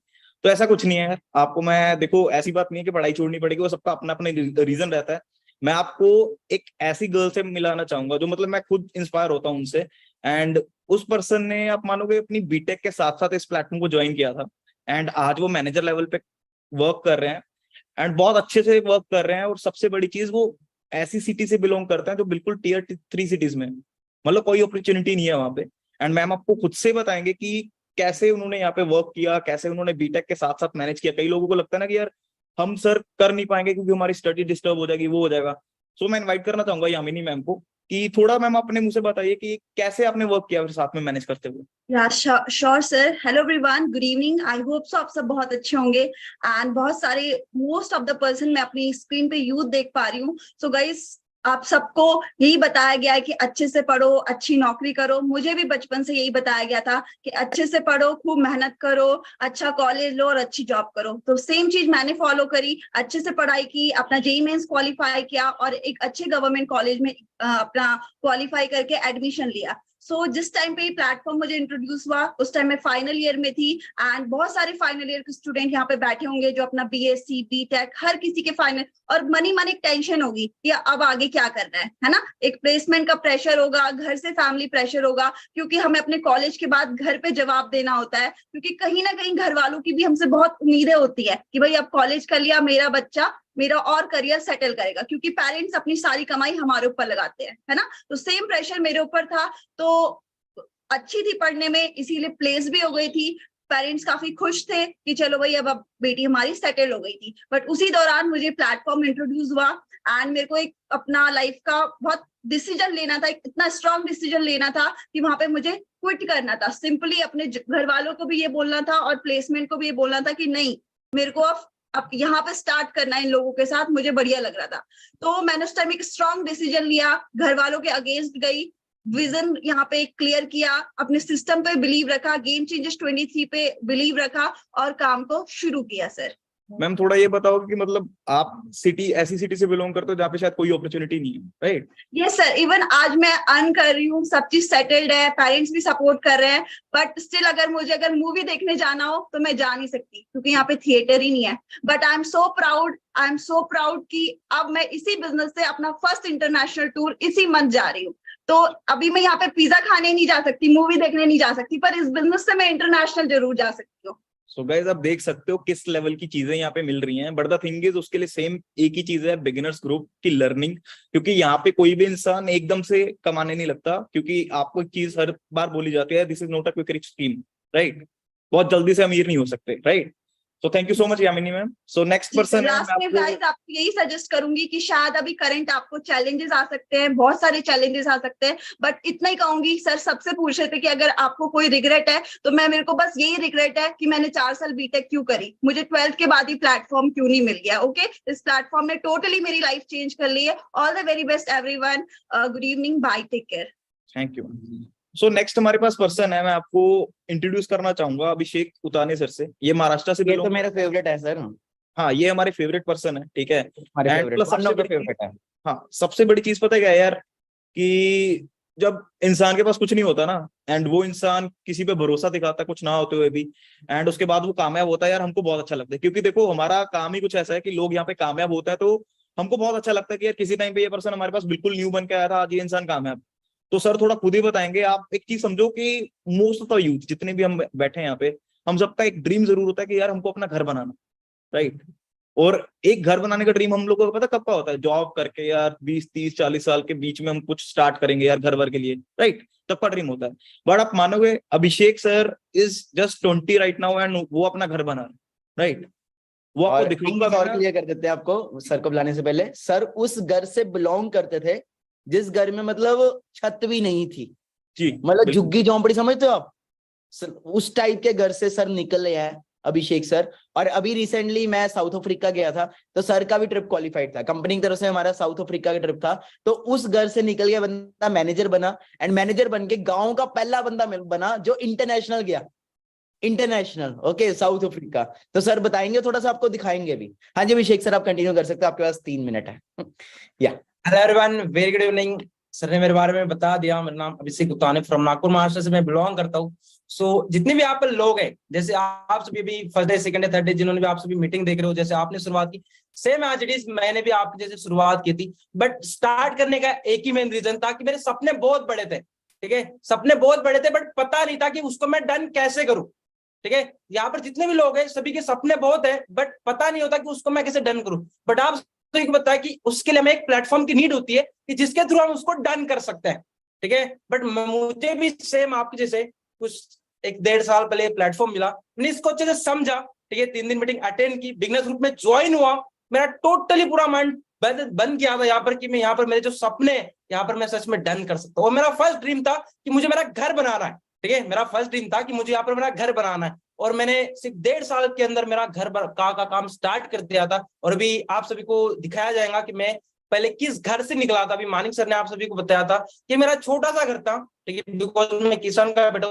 तो ऐसा कुछ नहीं है यार। आपको मैं देखो, ऐसी बात नहीं है कि पढ़ाई छोड़नी पड़ेगी, वो सबका अपना अपना रीजन रहता है। मैं आपको एक ऐसी गर्ल से मिलाना चाहूंगा जो मतलब मैं खुद इंस्पायर होता हूँ उनसे। एंड उस पर्सन ने, आप मानोगे, अपनी बीटेक के साथ साथ इस प्लेटफॉर्म को ज्वाइन किया था। एंड आज वो मैनेजर लेवल पे वर्क कर रहे हैं, एंड बहुत अच्छे से वर्क कर रहे हैं। और सबसे बड़ी चीज, वो ऐसी सिटी से बिलोंग करते हैं जो बिल्कुल टियर 3 सिटीज में, मतलब कोई अपॉर्चुनिटी नहीं है वहां पे। एंड मैम आपको खुद से बताएंगे कि कैसे उन्होंने यहाँ पे वर्क किया, कैसे उन्होंने बीटेक के साथ साथ मैनेज किया। कई लोगों को लगता है ना कि यार हम सर कर नहीं पाएंगे क्योंकि हमारी स्टडी डिस्टर्ब हो जाएगी, वो हो जाएगा। सो मैं इनवाइट करना चाहूंगा यामिनी मैम को कि थोड़ा मैम अपने मुंह से बताइए कि कैसे आपने वर्क किया फिर साथ में मैनेज करते हुए। या sure sir. Hello everyone, good evening. I hope so आप सब बहुत अच्छे होंगे। एंड बहुत सारे मोस्ट ऑफ द पर्सन मैं अपनी स्क्रीन पे यूथ देख पा रही हूँ। सो गाइस, आप सबको यही बताया गया है कि अच्छे से पढ़ो, अच्छी नौकरी करो। मुझे भी बचपन से यही बताया गया था कि अच्छे से पढ़ो, खूब मेहनत करो, अच्छा कॉलेज लो और अच्छी जॉब करो। तो सेम चीज मैंने फॉलो करी, अच्छे से पढ़ाई की, अपना जेईई मेंस क्वालिफाई किया और एक अच्छे गवर्नमेंट कॉलेज में अपना क्वालिफाई करके एडमिशन लिया। सो जिस टाइम पे ये प्लेटफॉर्म मुझे इंट्रोड्यूस हुआ उस टाइम मैं फाइनल ईयर में थी। एंड बहुत सारे फाइनल ईयर के स्टूडेंट यहाँ पे बैठे होंगे जो अपना बीएससी, बीटेक, हर किसी के फाइनल, और मन एक टेंशन होगी कि अब आगे क्या करना है ना। एक प्लेसमेंट का प्रेशर होगा, घर से फैमिली प्रेशर होगा, क्योंकि हमें अपने कॉलेज के बाद घर पे जवाब देना होता है, क्योंकि कहीं ना कहीं घर वालों की भी हमसे बहुत उम्मीदें होती है कि भाई अब कॉलेज कर लिया, मेरा बच्चा मेरा और करियर सेटल करेगा, क्योंकि पेरेंट्स अपनी सारी कमाई हमारे ऊपर लगाते हैं, है ना। तो सेम प्रेशर मेरे ऊपर था। तो अच्छी थी पढ़ने में, इसीलिए प्लेस भी हो गई थी। पेरेंट्स काफी खुश थे कि चलो भाई अब बेटी हमारी सेटल हो गई थी। बट उसी दौरान मुझे प्लेटफॉर्म इंट्रोड्यूस हुआ एंड मेरे को एक अपना लाइफ का बहुत डिसीजन लेना था, एक इतना स्ट्रॉन्ग डिसीजन लेना था कि वहां पे मुझे क्विट करना था। सिंपली अपने घर वालों को भी ये बोलना था और प्लेसमेंट को भी ये बोलना था कि नहीं, मेरे को अब यहाँ पे स्टार्ट करना है इन लोगों के साथ, मुझे बढ़िया लग रहा था। तो मैंने उस टाइम एक स्ट्रॉन्ग डिसीजन लिया, घर वालों के अगेंस्ट गई, विजन यहाँ पे क्लियर किया, अपने सिस्टम पे बिलीव रखा, गेम चेंजर्स 23 पे बिलीव रखा और काम को शुरू किया। सर मैम थोड़ा ये बताओ कि मतलब आप ऐसी सिटी से बिलोंग करते हो जहाँ पे शायद कोई अपॉर्चुनिटी नहीं है, राइट? यस सर, इवन आज मैं अर्न कर रही हूँ, सब चीज सेटल्ड है, पेरेंट्स भी सपोर्ट कर रहे हैं, बट स्टिल अगर मूवी देखने जाना हो तो मैं जा नहीं सकती क्योंकि यहाँ पे थिएटर ही नहीं है। But I am so proud कि अब मैं इसी बिजनेस से अपना फर्स्ट इंटरनेशनल टूर इसी मंथ जा रही हूँ। तो अभी मैं यहाँ पे पिज्जा खाने नहीं जा सकती, मूवी देखने नहीं जा सकती, पर इस बिजनेस से मैं इंटरनेशनल जरूर जा सकती हूँ। सो गाइस, आप देख सकते हो किस लेवल की चीजें यहाँ पे मिल रही हैं। बट द थिंग इज, उसके लिए सेम एक ही चीज है, बिगिनर्स ग्रुप की लर्निंग। क्योंकि यहाँ पे कोई भी इंसान एकदम से कमाने नहीं लगता, क्योंकि आपको एक चीज हर बार बोली जाती है, this is not a quick rich scheme, right? बहुत जल्दी से अमीर नहीं हो सकते, right? So thank you so much, Yamini ma'am. So next person है, लास्ट मैं में आपको- गाइस आपको यही सजेस्ट करूंगी कि शायद अभी करंट आपको चैलेंजेस आ सकते हैं, बहुत सारे चैलेंजेस आ सकते हैं, बट इतना ही कहूंगी, सर सबसे पूछ रहे थे कि अगर आपको कोई रिग्रेट है तो मेरे को बस यही रिग्रेट है कि मैंने 4 साल बीटेक क्यों करी, मुझे 12th के बाद ही प्लेटफॉर्म क्यों नहीं मिल गया। ओके, इस प्लेटफॉर्म ने टोटली मेरी लाइफ चेंज कर ली है। All the very best everyone, good evening, bye, take care. Thank you. So next हमारे पास पर्सन है, मैं आपको इंट्रोड्यूस करना चाहूंगा अभिषेक उताने सर से। ये महाराष्ट्र से ये तो belong- मेरा फेवरेट है सर, हाँ, ये हमारे फेवरेट पर्सन है, ठीक है। हमारे And फेवरेट, plus वन सबसे ऑफ द बड़ी चीज- फेवरेट है। हाँ, सबसे बड़ी चीज पता है क्या है यार, कि जब इंसान के पास कुछ नहीं होता ना, एंड वो इंसान किसी पे भरोसा दिखाता है कुछ ना होते हुए भी, एंड उसके बाद वो कामयाब होता है यार, हमको बहुत अच्छा लगता है। क्योंकि देखो हमारा काम ही कुछ ऐसा है कि लोग यहाँ पे कामयाब होता है, तो हमको बहुत अच्छा लगता है कि यार किसी टाइम पे ये पर्सन हमारे पास बिल्कुल न्यू बन के आया था, आज ये इंसान कामयाब। तो सर थोड़ा खुद ही बताएंगे। आप एक चीज समझो कि मोस्ट ऑफ द यूथ जितने भी हम बैठे हैं यहाँ पे, हम सबका एक ड्रीम जरूर होता है कि यार हमको अपना घर बनाना, राइट। और एक घर बनाने का ड्रीम हम लोगों को पता कब का होता है, जॉब करके यार 20 30 40 साल के बीच में हम कुछ स्टार्ट करेंगे यार घर भर के लिए, राइट, तब का ड्रीम होता है। बट आप मानोगे Abhishek sir is just 20 right now and वो अपना घर बना रहे, राइट। वो आपको और दिखाऊंगा और मैं। क्लियर कर देते हैं आपको सर को बुलाने से पहले, सर उस घर से बिलोंग करते थे जिस घर में मतलब छत भी नहीं थी, जी, मतलब बिल्कुल। झुग्गी झोंपड़ी, समझते हो आप सर, उस टाइप के घर से सर निकले हैं अभिषेक सर। और अभी रिसेंटली मैं साउथ अफ्रीका गया था, तो सर का भी ट्रिप क्वालिफाइड था, कंपनी की तरफ से हमारा साउथ अफ्रीका का ट्रिप था। तो उस घर से निकल के बंदा मैनेजर बना, एंड मैनेजर बन के गांव का पहला बंदा बना जो इंटरनेशनल गया, इंटरनेशनल, ओके, साउथ अफ्रीका। तो सर बताएंगे, थोड़ा सा आपको दिखाएंगे भी। हाँ जी अभिषेक सर, आप कंटिन्यू कर सकते हैं, आपके पास 3 मिनट है। Hello everyone, very good evening. Sir ने मेरे बारे में बता दिया, मेरा नाम अभिषेक उताने फ्रॉम नागपुर महाराष्ट्र से मैं बिलोंग करता हूँ। सो जितने भी आप लोग हैं, जैसे आप सभी भी first day second day third day जिन्होंने भी आप सभी मीटिंग देख रहे हो, जैसे आपने शुरुआत की, सेम आज इट इज मैंने भी आपकी जैसे शुरुआत की थी। बट स्टार्ट करने का एक ही मेन रीजन था कि मेरे सपने बहुत बड़े थे, ठीक है, सपने बहुत बड़े थे, बट पता नहीं था कि उसको मैं डन कैसे करूं, ठीक है। यहाँ पर जितने भी लोग हैं सभी के सपने बहुत है, बट पता नहीं होता कि उसको मैं कैसे डन करूं। बट आप तो एक बताया कि उसके लिए हमें एक प्लेटफॉर्म की नीड होती है कि जिसके थ्रू हम उसको डन कर सकते हैं, ठीक है। बट मुझे भी सेम आपके जैसे कुछ 1-1.5 साल पहले प्लेटफॉर्म मिला, मैंने इसको अच्छे से समझा, ठीक है, 3 दिन मीटिंग अटेंड की, बिगनर्स ग्रुप में ज्वाइन हुआ, मेरा टोटली पूरा माइंड बन गया था यहाँ पर कि मैं यहाँ पर मेरे जो सपने यहाँ पर मैं सच में डन कर सकता हूँ। और मेरा फर्स्ट ड्रीम था कि मुझे मेरा घर बनाना है, ठीक है, मेरा फर्स्ट ड्रीम था कि मुझे यहाँ पर मेरा घर बनाना है। और मैंने सिर्फ 1.5 साल के अंदर मेरा घर का काम स्टार्ट कर दिया था। और अभी आप सभी को दिखाया जाएगा कि मैं पहले किस घर से निकला था। अभी मानिक सर ने आप सभी को बताया था कि मेरा छोटा सा घर था, ठीक है, बिकॉज मैं किसान का बेटा,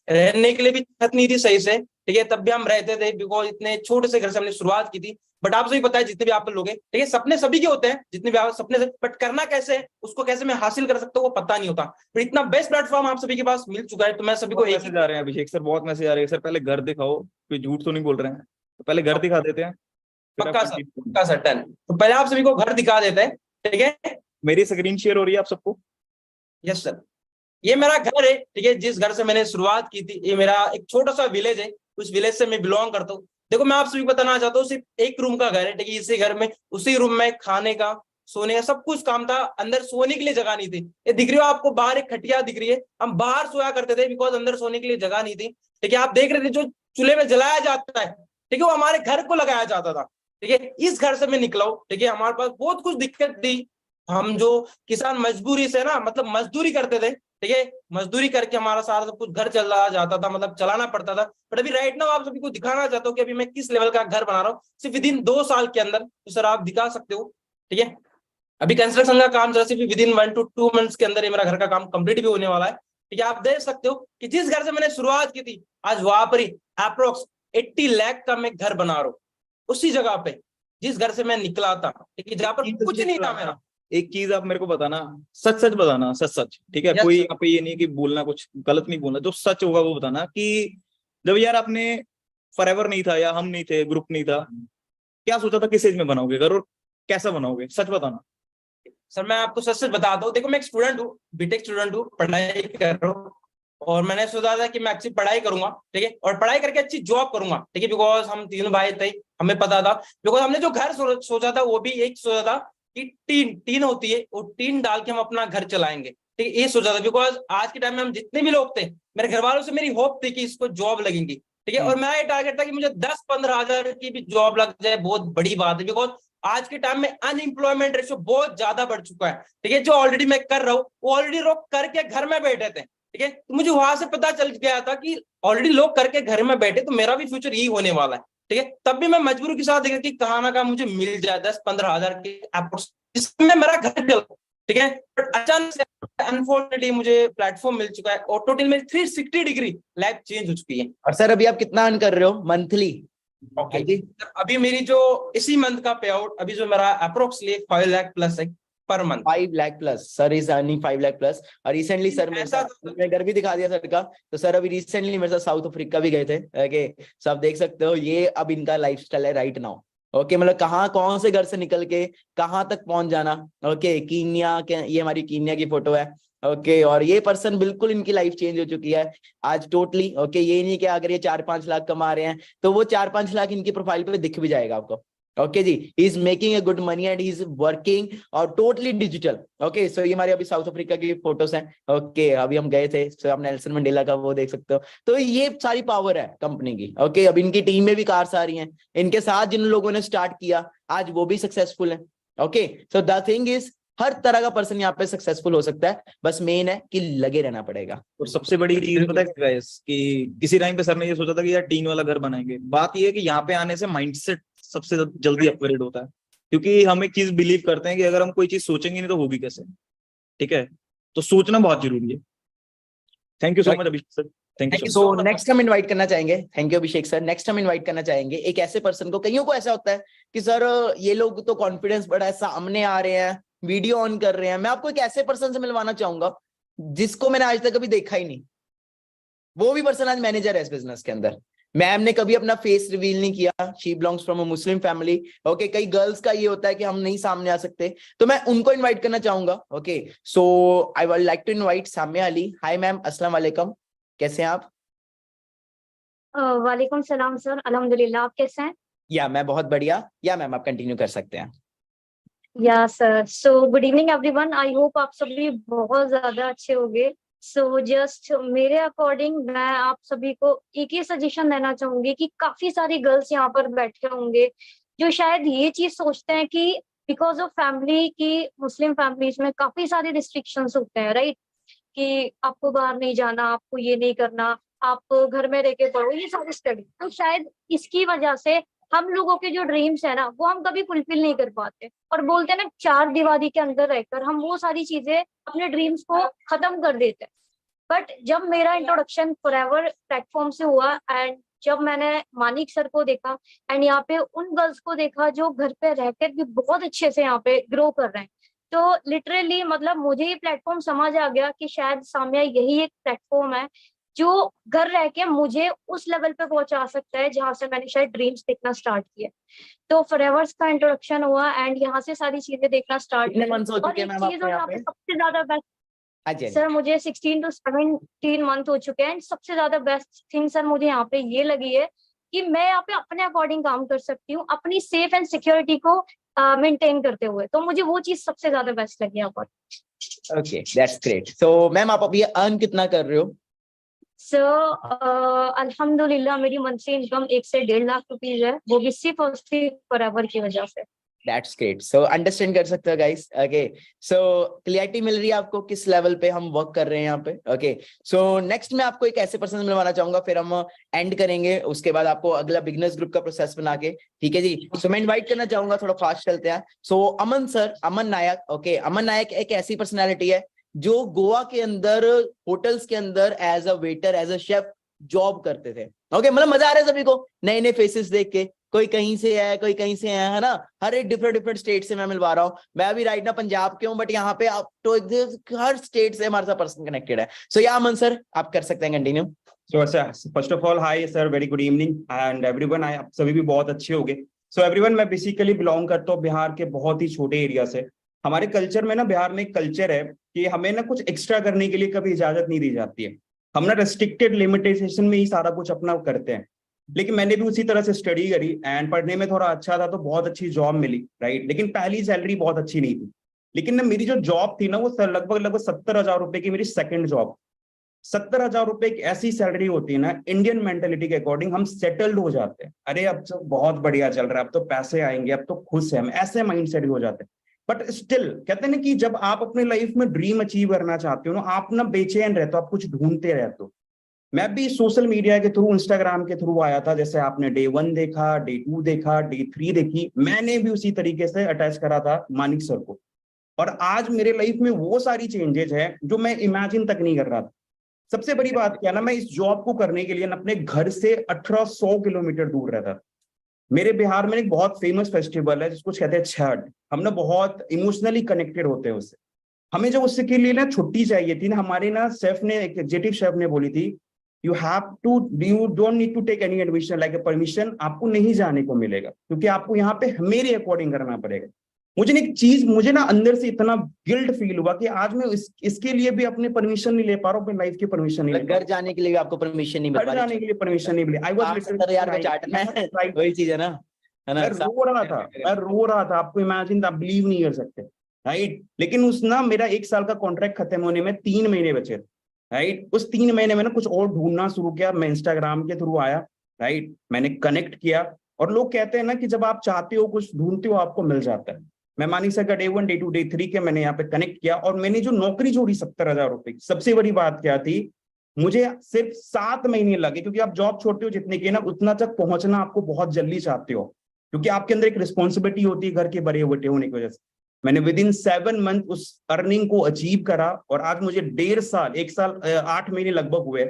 रहने के लिए भी छत नहीं थी सही से, ठीक है, तब भी हम रहते थे बिकॉज इतने छोटे से घर से हमने शुरुआत की थी। बट आप सभी पता है जितने भी आप लोग हैं, ठीक है, सपने सभी के होते हैं, जितने भी आप सपने से, बट करना कैसे है, उसको कैसे मैं हासिल कर सकता हूँ वो पता नहीं होता। पर इतना बेस्ट प्लेटफॉर्म आप सभी के पास मिल चुका है, तो मैं सभी को एक ही मैसेज आ रहे हैं अभिषेक सर, बहुत मैसेज आ रहे हैं सर। पहले घर दिखाओ, कोई झूठ तो नहीं बोल रहे हैं, तो पहले घर दिखा देते हैं, फिर पक्का आप सर, continue। पक्का सर, डन। तो पहले आप सभी को घर दिखा देते हैं, ठीक है। मेरी स्क्रीन शेयर हो रही है आप सबको? यस सर, ये मेरा घर है, ठीक है, जिस घर से मैंने शुरुआत की थी। ये मेरा एक छोटा सा विलेज है, उस विलेज से मैं बिलोंग करता हूँ। देखो मैं आप सभी को बताना चाहता हूँ, सिर्फ एक रूम का घर है, ठीक है, इसी घर में, उसी रूम में खाने का, सोने का सब कुछ काम था, अंदर सोने के लिए जगह नहीं थी। ये दिख रही हो आपको बाहर एक खटिया दिख रही है, हम बाहर सोया करते थे बिकॉज अंदर सोने के लिए जगह नहीं थी, ठीक है। आप देख रहे थे जो चूल्हे में जलाया जाता है, ठीक है, वो हमारे घर को लगाया जाता था, ठीक है। इस घर से मैं निकला हूँ, ठीक है, हमारे पास बहुत कुछ दिक्कत थी। हम जो किसान मजबूरी से ना, मतलब मजदूरी करते थे, ठीक है, मजदूरी करके हमारा सारा सब कुछ घर चला जाता था, मतलब चलाना पड़ता था। बट अभी राइट नाउ आप सभी को दिखाना चाहता हूँ कि अभी मैं किस लेवल का घर बना रहा हूँ सिर्फ विदिन 2 साल के अंदर। तो सर आप दिखा सकते हो, ठीक है, अभी कंस्ट्रक्शन का काम चल रहा है, सिर्फ विदिन 1 to 2 मंथ्स के अंदर ये मेरा घर का काम कंप्लीट भी होने वाला है, ठीक है। आप देख सकते हो कि जिस घर से मैंने शुरुआत की थी, आज वहां पर ही अप्रोक्स 80 लाख का मैं घर बना रहा हूँ, उसी जगह पे जिस घर से मैं निकला था, ठीक है, जहाँ पर कुछ नहीं था मेरा। एक चीज आप मेरे को बताना, सच सच बताना, सच सच, ठीक है, Yes, कोई sir. यहाँ पे ये नहीं कि बोलना कुछ गलत नहीं बोलना, जो सच होगा वो बताना। कि जब यार आपने फॉरएवर नहीं था या हम नहीं थे, ग्रुप नहीं था, क्या सोचा था किस एज में बनाओगे घर और कैसा बनाओगे, सच बताना। सर मैं आपको सच सच बताता हूँ, देखो मैं एक स्टूडेंट हूँ, बीटेक स्टूडेंट हूँ, पढ़ाई कर रहा हूँ, और मैंने सोचा था कि मैं अच्छी पढ़ाई करूंगा, ठीक है, और पढ़ाई करके अच्छी जॉब करूंगा, ठीक है, बिकॉज हम 3 भाई थे, हमें पता था, बिकॉज हमने जो घर सोचा था वो भी एक सोचा था कि टीन होती है, वो टीन डाल के हम अपना घर चलाएंगे, ठीक है, ये सोचा था। बिकॉज आज के टाइम में हम जितने भी लोग थे, मेरे घर वालों से मेरी होप थी कि इसको जॉब लगेंगी, ठीक है। और मेरा ये टारगेट था कि मुझे 10-15 हजार की भी जॉब लग जाए, बहुत बड़ी बात है, बिकॉज आज के टाइम में अनएम्प्लॉयमेंट रेशियो बहुत ज्यादा बढ़ चुका है। ठीक है, जो ऑलरेडी मैं कर रहा हूँ वो ऑलरेडी लोग करके घर में बैठे थे। ठीक है, तो मुझे वहां से पता चल गया था कि ऑलरेडी लोग करके घर में बैठे, तो मेरा भी फ्यूचर यही होने वाला है। ठीक है, तब भी मैं मजबूरी के साथ देखा कि कहाँ ना कहाँ मुझे मिल जाए 10-15 हजार के अप्रोक्स, जिसमें मेरा घर चल। ठीक है, बट अचानक से अनफॉर्चुनेटली मुझे प्लेटफॉर्म मिल चुका है और टोटल मेरी 360 डिग्री लाइफ चेंज हो चुकी है। और सर अभी आप कितना अर्न कर रहे हो मंथली? ओके जी, अभी मेरी जो इसी मंथ का पे आउट अभी जो मेरा अप्रोक्सली 5 लाख प्लस है per month. 5 lakh plus, sir is earning 5 lakh plus. और रिसेंटली सर मैं घर भी दिखा दिया सर का, तो सर अभी रिसेंटली मेरे साथ साउथ अफ्रीका भी गए थे। ओके, सो आप देख सकते हो ये अब इनका लाइफस्टाइल है राइट नाउ। ओके, मतलब कहाँ कौन से घर से निकल के कहाँ तक पहुंच जाना। ओके, कीनिया के, ये हमारी कीनिया की फोटो है। ओके, और ये पर्सन बिल्कुल इनकी लाइफ चेंज हो चुकी है आज टोटली। ओके, ये नहीं कि अगर ये 4-5 लाख कमा रहे हैं तो वो 4-5 लाख इनकी प्रोफाइल पे दिख भी जाएगा आपको। ओके जी, he is making a good money and he is working और टोटली डिजिटल। ओके, सो ये हमारे अभी साउथ अफ्रीका की फोटोज हैं। ओके, अभी हम गए थे, सो आप नेल्सन मंडेला का वो देख सकते हो। तो ये सारी पावर है कंपनी की। ओके, अब इनकी टीम में भी कार्स आ रही हैं, इनके साथ जिन लोगों ने स्टार्ट किया आज वो भी सक्सेसफुल है। Okay, so the thing is हर तरह का पर्सन यहाँ पे सक्सेसफुल हो सकता है, बस मेन है कि लगे रहना पड़ेगा। और सबसे बड़ी चीज पता है गाइस कि किसी टाइम पे सर ने ये सोचा था कि यार टीन वाला घर बनाएंगे। बात ये है कि यहाँ पे आने से माइंडसेट सबसे जल्दी अपग्रेड होता है, क्योंकि हम एक चीज बिलीव करते हैं कि अगर हम कोई चीज सोचेंगे नहीं तो होगी कैसे। ठीक है, तो सोचना बहुत जरूरी है। Thank you so much Abhishek sir, thank you so next हम इनवाइट करना चाहेंगे, thank you Abhishek sir. Next हम इनवाइट करना चाहेंगे एक ऐसे पर्सन को, कईयों को ऐसा होता है कि सर ये लोग तो कॉन्फिडेंस बड़ा है, सामने आ रहे हैं, वीडियो ऑन कर रहे हैं। मैं आपको एक ऐसे पर्सन से मिलवाना चाहूंगा जिसको मैंने आज तक कभी देखा ही नहीं। वो भी पर्सन आज मैनेजर है इस बिजनेस के अंदर। मैम ने कभी अपना फेस रिवील नहीं किया, she belongs from a Muslim family. Okay, कई गर्ल्स का ये होता है कि हम नहीं सामने आ सकते, तो मैं उनको इनवाइट करना चाहूंगा। Okay, so I would like to invite Samya Ali. Hi ma'am, अस्सलाम वालेकुम, कैसे हैं आप? वालेकुम सलाम सर, अल्हम्दुलिल्लाह, आप कैसे हैं? या मैं बहुत बढ़िया। या मैम आप कंटिन्यू कर सकते हैं। या sir, so good evening everyone, I hope आप सभी बहुत ज्यादा अच्छे होंगे। सो जस्ट मेरे अकॉर्डिंग मैं आप सभी को एक ही सजेशन देना चाहूंगी कि काफी सारी गर्ल्स यहाँ पर बैठे होंगे जो शायद ये चीज सोचते हैं कि बिकॉज ऑफ फैमिली की, मुस्लिम फैमिलीज में काफी सारे रिस्ट्रिक्शंस होते हैं, राइट, कि आपको बाहर नहीं जाना, आपको ये नहीं करना, आप घर में रह के पढ़ो, ये सारी स्टडी। तो शायद इसकी वजह से हम लोगों के जो ड्रीम्स है ना वो हम कभी फुलफिल नहीं कर पाते, और बोलते हैं ना 4 दीवारी के अंदर रहकर हम वो सारी चीजें, अपने ड्रीम्स को खत्म कर देते हैं। बट जब मेरा इंट्रोडक्शन फॉरएवर प्लेटफॉर्म से हुआ एंड जब मैंने मानिक सर को देखा एंड यहाँ पे उन गर्ल्स को देखा जो घर पे रहकर भी बहुत अच्छे से यहाँ पे ग्रो कर रहे हैं, तो लिटरली मतलब मुझे ये प्लेटफॉर्म समझ आ गया कि शायद सामने यही एक प्लेटफॉर्म है जो घर रह के मुझे उस लेवल पे पहुंचा सकता है जहां से मैंने शायद ड्रीम्स देखना स्टार्ट किया। तो फॉरएवर्स का इंट्रोडक्शन हुआ एंड यहाँ से सारी चीजें देखना स्टार्ट कितने months हो चुके हैं मैम आपको यहाँ पे? सबसे ज्यादा बेस्ट सर मुझे 16 to 17 मंथ हो चुके हैं। सबसे ज्यादा बेस्ट थिंग सर मुझे यहाँ पे ये लगी है कि मैं यहाँ पे अपने अकॉर्डिंग काम कर सकती हूँ, अपनी सेफ एंड सिक्योरिटी को मेंटेन करते हुए। तो मुझे वो चीज सबसे ज्यादा बेस्ट लगी यहाँ पर। Okay, that's great. So ma'am आप अभी अर्न कितना कर रहे हो? अल्हम्दुलिल्लाह मेरी मंथली इनकम 1 से 1.5 लाख रुपीज है, वो भी सिर्फ और सिर्फ फॉरएवर की वजह से। That's great. So अंडरस्टैंड कर सकते हो गाइस। ओके, सो क्लियरिटी मिल रही है आपको किस लेवल पे हम वर्क कर रहे हैं यहाँ पे। ओके, सो नेक्स्ट मैं आपको एक ऐसे पर्सन मिलवाना चाहूंगा, फिर हम एंड करेंगे, उसके बाद आपको अगला बिगनर्स ग्रुप का प्रोसेस बना के, ठीक है जी। सो मैं इनवाइट करना चाहूंगा, थोड़ा फास्ट चलते हैं। सो अमन सर, अमन नायक। ओके, अमन नायक एक ऐसी पर्सनैलिटी है जो गोवा के अंदर होटल्स के अंदर as a waiter, as a chef job करते थे। ओके, मतलब मजा आ रहा है सभी को नए नए फेसेस देख के, कोई कहीं से है, कोई कहीं से है ना, हर एक डिफरेंट स्टेट से मैं मिलवा रहा हूँ। मैं अभी राइट ना पंजाब के हूँ, बट यहाँ पे आप तो हर स्टेट से हमारे साथ पर्सन कनेक्टेड है। सो या अमन सर आप कर सकते हैं continue. So first of all hi sir, very good evening and everyone. आप सभी भी बहुत अच्छे होंगे। सो एवरीवन, मैं बेसिकली बिलोंग करता हूँ बिहार के बहुत ही छोटे एरिया से। हमारे कल्चर में ना, बिहार में एक कल्चर है कि हमें ना कुछ एक्स्ट्रा करने के लिए कभी इजाजत नहीं दी जाती है। हम ना रेस्ट्रिक्टेड लिमिटेशन में ही सारा कुछ अपना करते हैं। लेकिन मैंने भी उसी तरह से स्टडी करी एंड पढ़ने में थोड़ा अच्छा था, तो बहुत अच्छी जॉब मिली, राइट। लेकिन पहली सैलरी बहुत अच्छी नहीं थी। लेकिन ना मेरी जो जॉब थी ना, वो लगभग 70,000 रुपए की मेरी सेकंड जॉब। ₹70,000 एक ऐसी सैलरी होती है ना, इंडियन मेंटेलिटी के अकॉर्डिंग हम सेटल्ड हो जाते हैं। अरे अब तो बहुत बढ़िया चल रहा है, अब तो पैसे आएंगे, अब तो खुश है हम, ऐसे माइंड सेट हो जाते हैं। बट स्टिल कहते हैं ना कि जब आप अपने लाइफ में ड्रीम अचीव करना चाहते हो ना, आप ना बेचैन रहते हो, आप कुछ ढूंढते रहते हो। मैं भी सोशल मीडिया के थ्रू, इंस्टाग्राम के थ्रू आया था। जैसे आपने Day 1 देखा, Day 2 देखा, Day 3 देखी, मैंने भी उसी तरीके से अटैच करा था मानिक सर को। और आज मेरे लाइफ में वो सारी चेंजेस है जो मैं इमेजिन तक नहीं कर रहा था। सबसे बड़ी बात क्या ना, मैं इस जॉब को करने के लिए अपने घर से 1800 किलोमीटर दूर रहता था। मेरे बिहार में एक बहुत फेमस फेस्टिवल है जिसको कहते हैं छठ। हम ना बहुत इमोशनली कनेक्टेड होते हैं उससे। हमें जब उससे के लिए ना छुट्टी चाहिए थी ना, हमारे ना शेफ ने, एक एग्जीक्यूटिव शेफ ने बोली थी, you don't need to take any admission like a permission, आपको नहीं जाने को मिलेगा क्योंकि आपको यहाँ पे मेरे अकॉर्डिंग करना पड़ेगा। मुझे ना अंदर से इतना गिल्ट फील हुआ कि आज मैं इसके लिए भी अपने परमिशन नहीं ले पा रहा हूँ, अपनी लाइफ की परमिशन नहीं ले पा रहा घर जाने के लिए भी आपको परमिशन नहीं मिल हूँ। पा घर जाने के लिए परमिशन नहीं मिली। आई वाज लिटरली वही चीज है ना, है ना? मैं रो रहा था, आपको इमेजिन, आप बिलीव नहीं कर सकते, राइट। लेकिन उस ना मेरा 1 साल का कॉन्ट्रैक्ट खत्म होने में 3 महीने बचे थे, राइट। उस 3 महीने में ना कुछ और ढूंढना शुरू किया। मैं इंस्टाग्राम के थ्रू आया, राइट, मैंने कनेक्ट किया। और लोग कहते हैं ना कि जब आप चाहते हो, कुछ ढूंढते हो, आपको मिल जाता है। मैं मानिक सर का Day 1, Day 2, Day 3 के मैंने यहाँ पे कनेक्ट किया और मैंने जो नौकरी छोड़ी ₹70,000 की, सबसे बड़ी बात क्या थी, मुझे सिर्फ 7 महीने लगे। क्योंकि आप जॉब छोड़ते हो जितने की ना, उतना तक पहुंचना आपको बहुत जल्दी चाहते हो, क्योंकि आपके अंदर एक रिस्पॉन्सिबिलिटी होती है घर के बड़े बेटे होने की वजह से। मैंने विद इन 7 मंथ उस अर्निंग को अचीव करा और आज मुझे 1.5 साल, 1 साल 8 महीने लगभग हुए,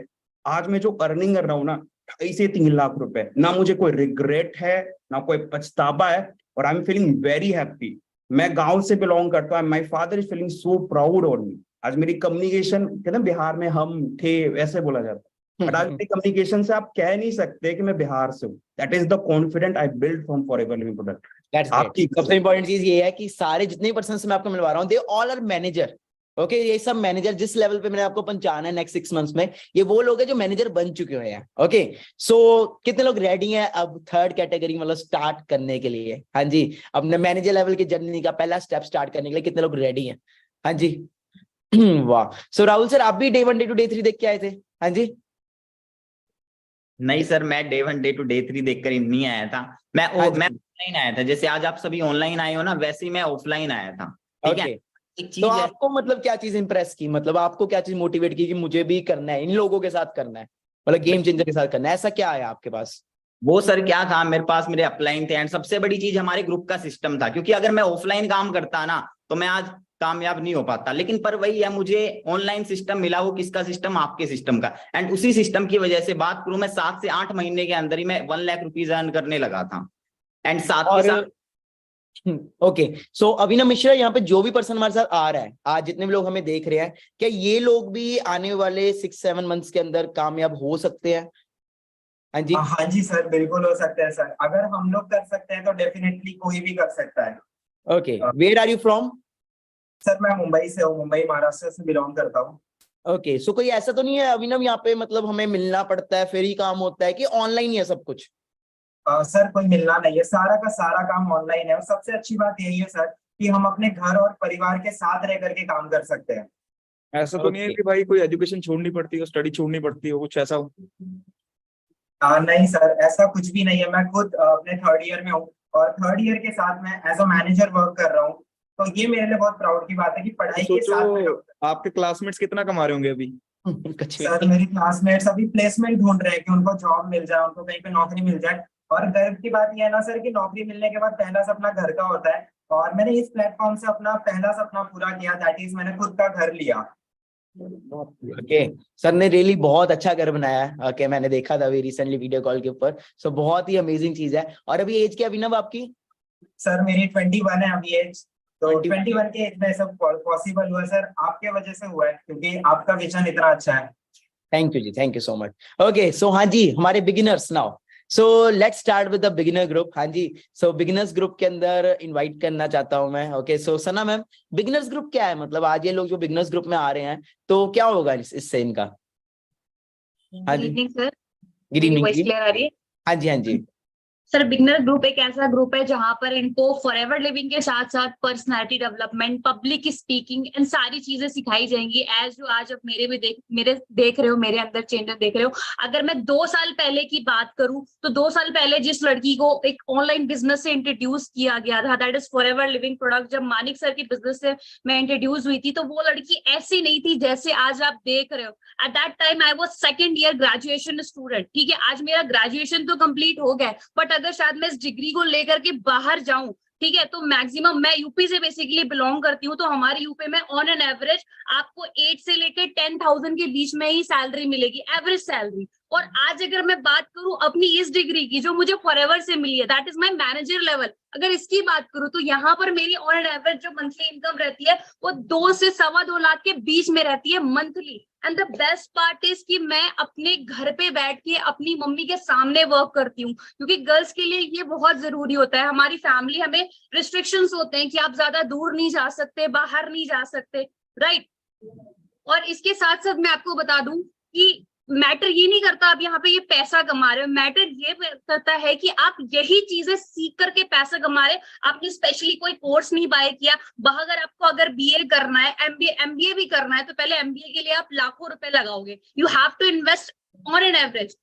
आज मैं जो अर्निंग कर रहा हूँ ना, 2.5 से 3 लाख रुपए, ना मुझे कोई रिग्रेट है, ना कोई पछतावा है, और I am feeling very happy. मैं गांव से बिलोंग करता हूँ, my father is feeling so proud on me. आज मेरी कम्युनिकेशन, कहते हैं बिहार में हम थे वैसे बोला जाता है, बट आज मेरी कम्युनिकेशन से आप कह नहीं सकते कि मैं बिहार से हूँ। That is the confident I build from forever living product. आपकी सबसे इंपॉर्टेंट चीज ये है कि सारे जितने पर्सन मैं आपको मिलवा रहा हूँ, they all are manager. Okay, ये सब मैनेजर जिस लेवल पे मैंने आपको पहचाना है नेक्स्ट 6 मंथ्स में, ये वो लोग हैं जो मैनेजर बन चुके हुए हैं। ओके, सो कितने लोग रेडी हैं अब 3rd कैटेगरी मतलब स्टार्ट करने के लिए? हाँ जी, अपने मैनेजर लेवल की जर्नी का पहला स्टेप स्टार्ट करने के लिए कितने लोग रेडी हैं? हाँ जी। वाह। सो राहुल सर, आप भी Day 1, Day 2, Day 3 देख के आए थे? हाँ जी। नहीं सर, मैं Day 1, Day 2, Day 3 देखकर ही नहीं आया था। मैं ऑफलाइन आया था। जैसे आज आप सभी ऑनलाइन आए हो ना, वैसे ही मैं ऑफलाइन आया था। ठीक है। एक चीज तो आपको मतलब क्या चीज इंप्रेस की, मतलब आपको क्या चीज मोटिवेट की कि मुझे भी करना है, इन लोगों के साथ करना है, मतलब गेम चेंजर के साथ करना है? ऐसा क्या है आपके पास? वो सर क्या था, मेरे पास मेरे अपलाइन थे, एंड सबसे बड़ी चीज हमारे ग्रुप का सिस्टम था। क्योंकि अगर मैं ऑफलाइन काम करता ना, तो मैं आज कामयाब नहीं हो पाता। लेकिन पर वही है, मुझे ऑनलाइन सिस्टम मिला। वो किसका सिस्टम? आपके सिस्टम का। एंड उसी सिस्टम की वजह से बात करूं, मैं 7 से 8 महीने के अंदर ही मैं 1 लाख रुपीज अर्न करने लगा था। एंड साथ के साथ ओके, सो अभिनव मिश्रा, यहाँ पे जो भी पर्सन हमारे साथ आ रहा है, आज जितने भी लोग हमें देख रहे हैं, क्या ये लोग भी आने वाले 6-7 मंथ्स के अंदर कामयाब हो सकते हैं? हाँ जी। हाँ जी सर, बिल्कुल हो सकते हैं सर। अगर हम लोग कर सकते हैं तो डेफिनेटली कोई भी कर सकता है। Okay, where are you from? Sir मैं मुंबई से हूँ, मुंबई महाराष्ट्र से बिलोंग करता हूँ। ओके, सो कोई ऐसा तो नहीं है अभिनव यहाँ पे मतलब हमें मिलना पड़ता है फिर ही काम होता है, कि ऑनलाइन ही है सब कुछ? सर कोई मिलना नहीं है, सारा का सारा काम ऑनलाइन है। और सबसे अच्छी बात यही है सर कि हम अपने घर और परिवार के साथ रह करके काम कर सकते हैं। ऐसा तो नहीं है कि भाई कोई एजुकेशन छोड़नी पड़ती हो, स्टडी छोड़नी पड़ती हो, कुछ ऐसा हो? नहीं सर, ऐसा कुछ भी नहीं है। मैं खुद अपने 3rd ईयर में हूँ और 3rd ईयर के साथ मैं एज अ मैनेजर वर्क कर रहा हूँ। तो ये मेरे लिए बहुत प्राउड की बात है कि पढ़ाई के साथ आपके क्लासमेट्स कितना कमा रहे होंगे अभी? सर मेरे क्लासमेट्स अभी प्लेसमेंट ढूंढ रहे हैं कि उनको जॉब मिल जाए, उनको कहीं पे नौकरी मिल जाए। और गर्व की बात यह है ना सर कि नौकरी मिलने के बाद पहला सपना घर का होता है, और मैंने इस प्लेटफॉर्म से अपना पहला सपना पूरा किया, दैट इज मैंने खुद का घर लिया। ओके, सर ने रियली बहुत अच्छा घर बनाया है। ओके, मैंने देखा था अभी रिसेंटली वीडियो कॉल के ऊपर। सो बहुत ही अमेजिंग चीज है। और अभी एज क्या अभिनव आपकी? सर मेरी 21 है अभी एज। तो 21 के एज में सब पॉसिबल हुआ सर, आपके वजह से हुआ है, क्योंकि आपका विजन इतना अच्छा है। थैंक यू जी, thank you so much. Okay, so हाँ जी, हमारे beginners now, so let's start with the beginner group. हाँ जी, सो बिगिनर्स ग्रुप के अंदर इनवाइट करना चाहता हूं मैं। ओके, सो सना मैम, बिगिनर्स ग्रुप क्या है? मतलब आज ये लोग जो बिगिनर्स ग्रुप में आ रहे हैं, तो क्या होगा इससे इनका? हाँ जी, good evening sir. Good evening voice जी। क्लियर आ रही है? हाँ जी, हाँ जी। सर बिगनर ग्रुप एक ऐसा ग्रुप है जहां पर इनको फॉरएवर लिविंग के साथ साथ personality development, public speaking and सारी चीजें सिखाई जाएंगी। एज जो आज आप मेरे देख रहे हो, मेरे अंदर चेंजेस देख रहे हो। अगर मैं 2 साल पहले की बात करूं तो 2 साल पहले जिस लड़की को एक ऑनलाइन बिजनेस से इंट्रोड्यूस किया गया था, that is forever living product, जब मानिक सर की बिजनेस से मैं इंट्रोड्यूस हुई थी तो वो लड़की ऐसी नहीं थी जैसे आज आप देख रहे हो। At that time I was second year graduation student, ठीक है। आज मेरा ग्रेजुएशन तो कंप्लीट हो गया, बट अगर शायद मैं इस डिग्री को लेकर के बाहर जाऊं, ठीक है, तो मैक्सिमम, मैं यूपी से बेसिकली बिलोंग करती हूँ, तो हमारे यूपी में ऑन एन एवरेज आपको 8 से लेकर 10,000 के बीच में ही सैलरी मिलेगी, एवरेज सैलरी। और आज अगर मैं बात करूं अपनी इस डिग्री की जो मुझे फॉरएवर से मिली है, that is my manager level, अगर इसकी बात करूं तो यहाँ पर मेरी ऑन एन एवरेज जो मंथली इनकम रहती है वो 2 से 2.25 लाख के बीच में रहती है monthly. And the best part is कि मैं अपने घर पे बैठ के अपनी मम्मी के सामने वर्क करती हूँ, क्योंकि गर्ल्स के लिए ये बहुत जरूरी होता है। हमारी फैमिली, हमें रिस्ट्रिक्शंस होते हैं कि आप ज्यादा दूर नहीं जा सकते, बाहर नहीं जा सकते, राइट। और इसके साथ साथ मैं आपको बता दूं कि मैटर ये नहीं करता आप यहाँ पे ये पैसा कमा रहे हो, मैटर ये करता है कि आप यही चीजें सीख करके पैसा कमा रहे। आपने स्पेशली कोई कोर्स नहीं बाय किया, अगर आपको अगर बीए करना है, एमबीए भी करना है, तो पहले एमबीए के लिए आप लाखों रुपए लगाओगे। You have to invest on an average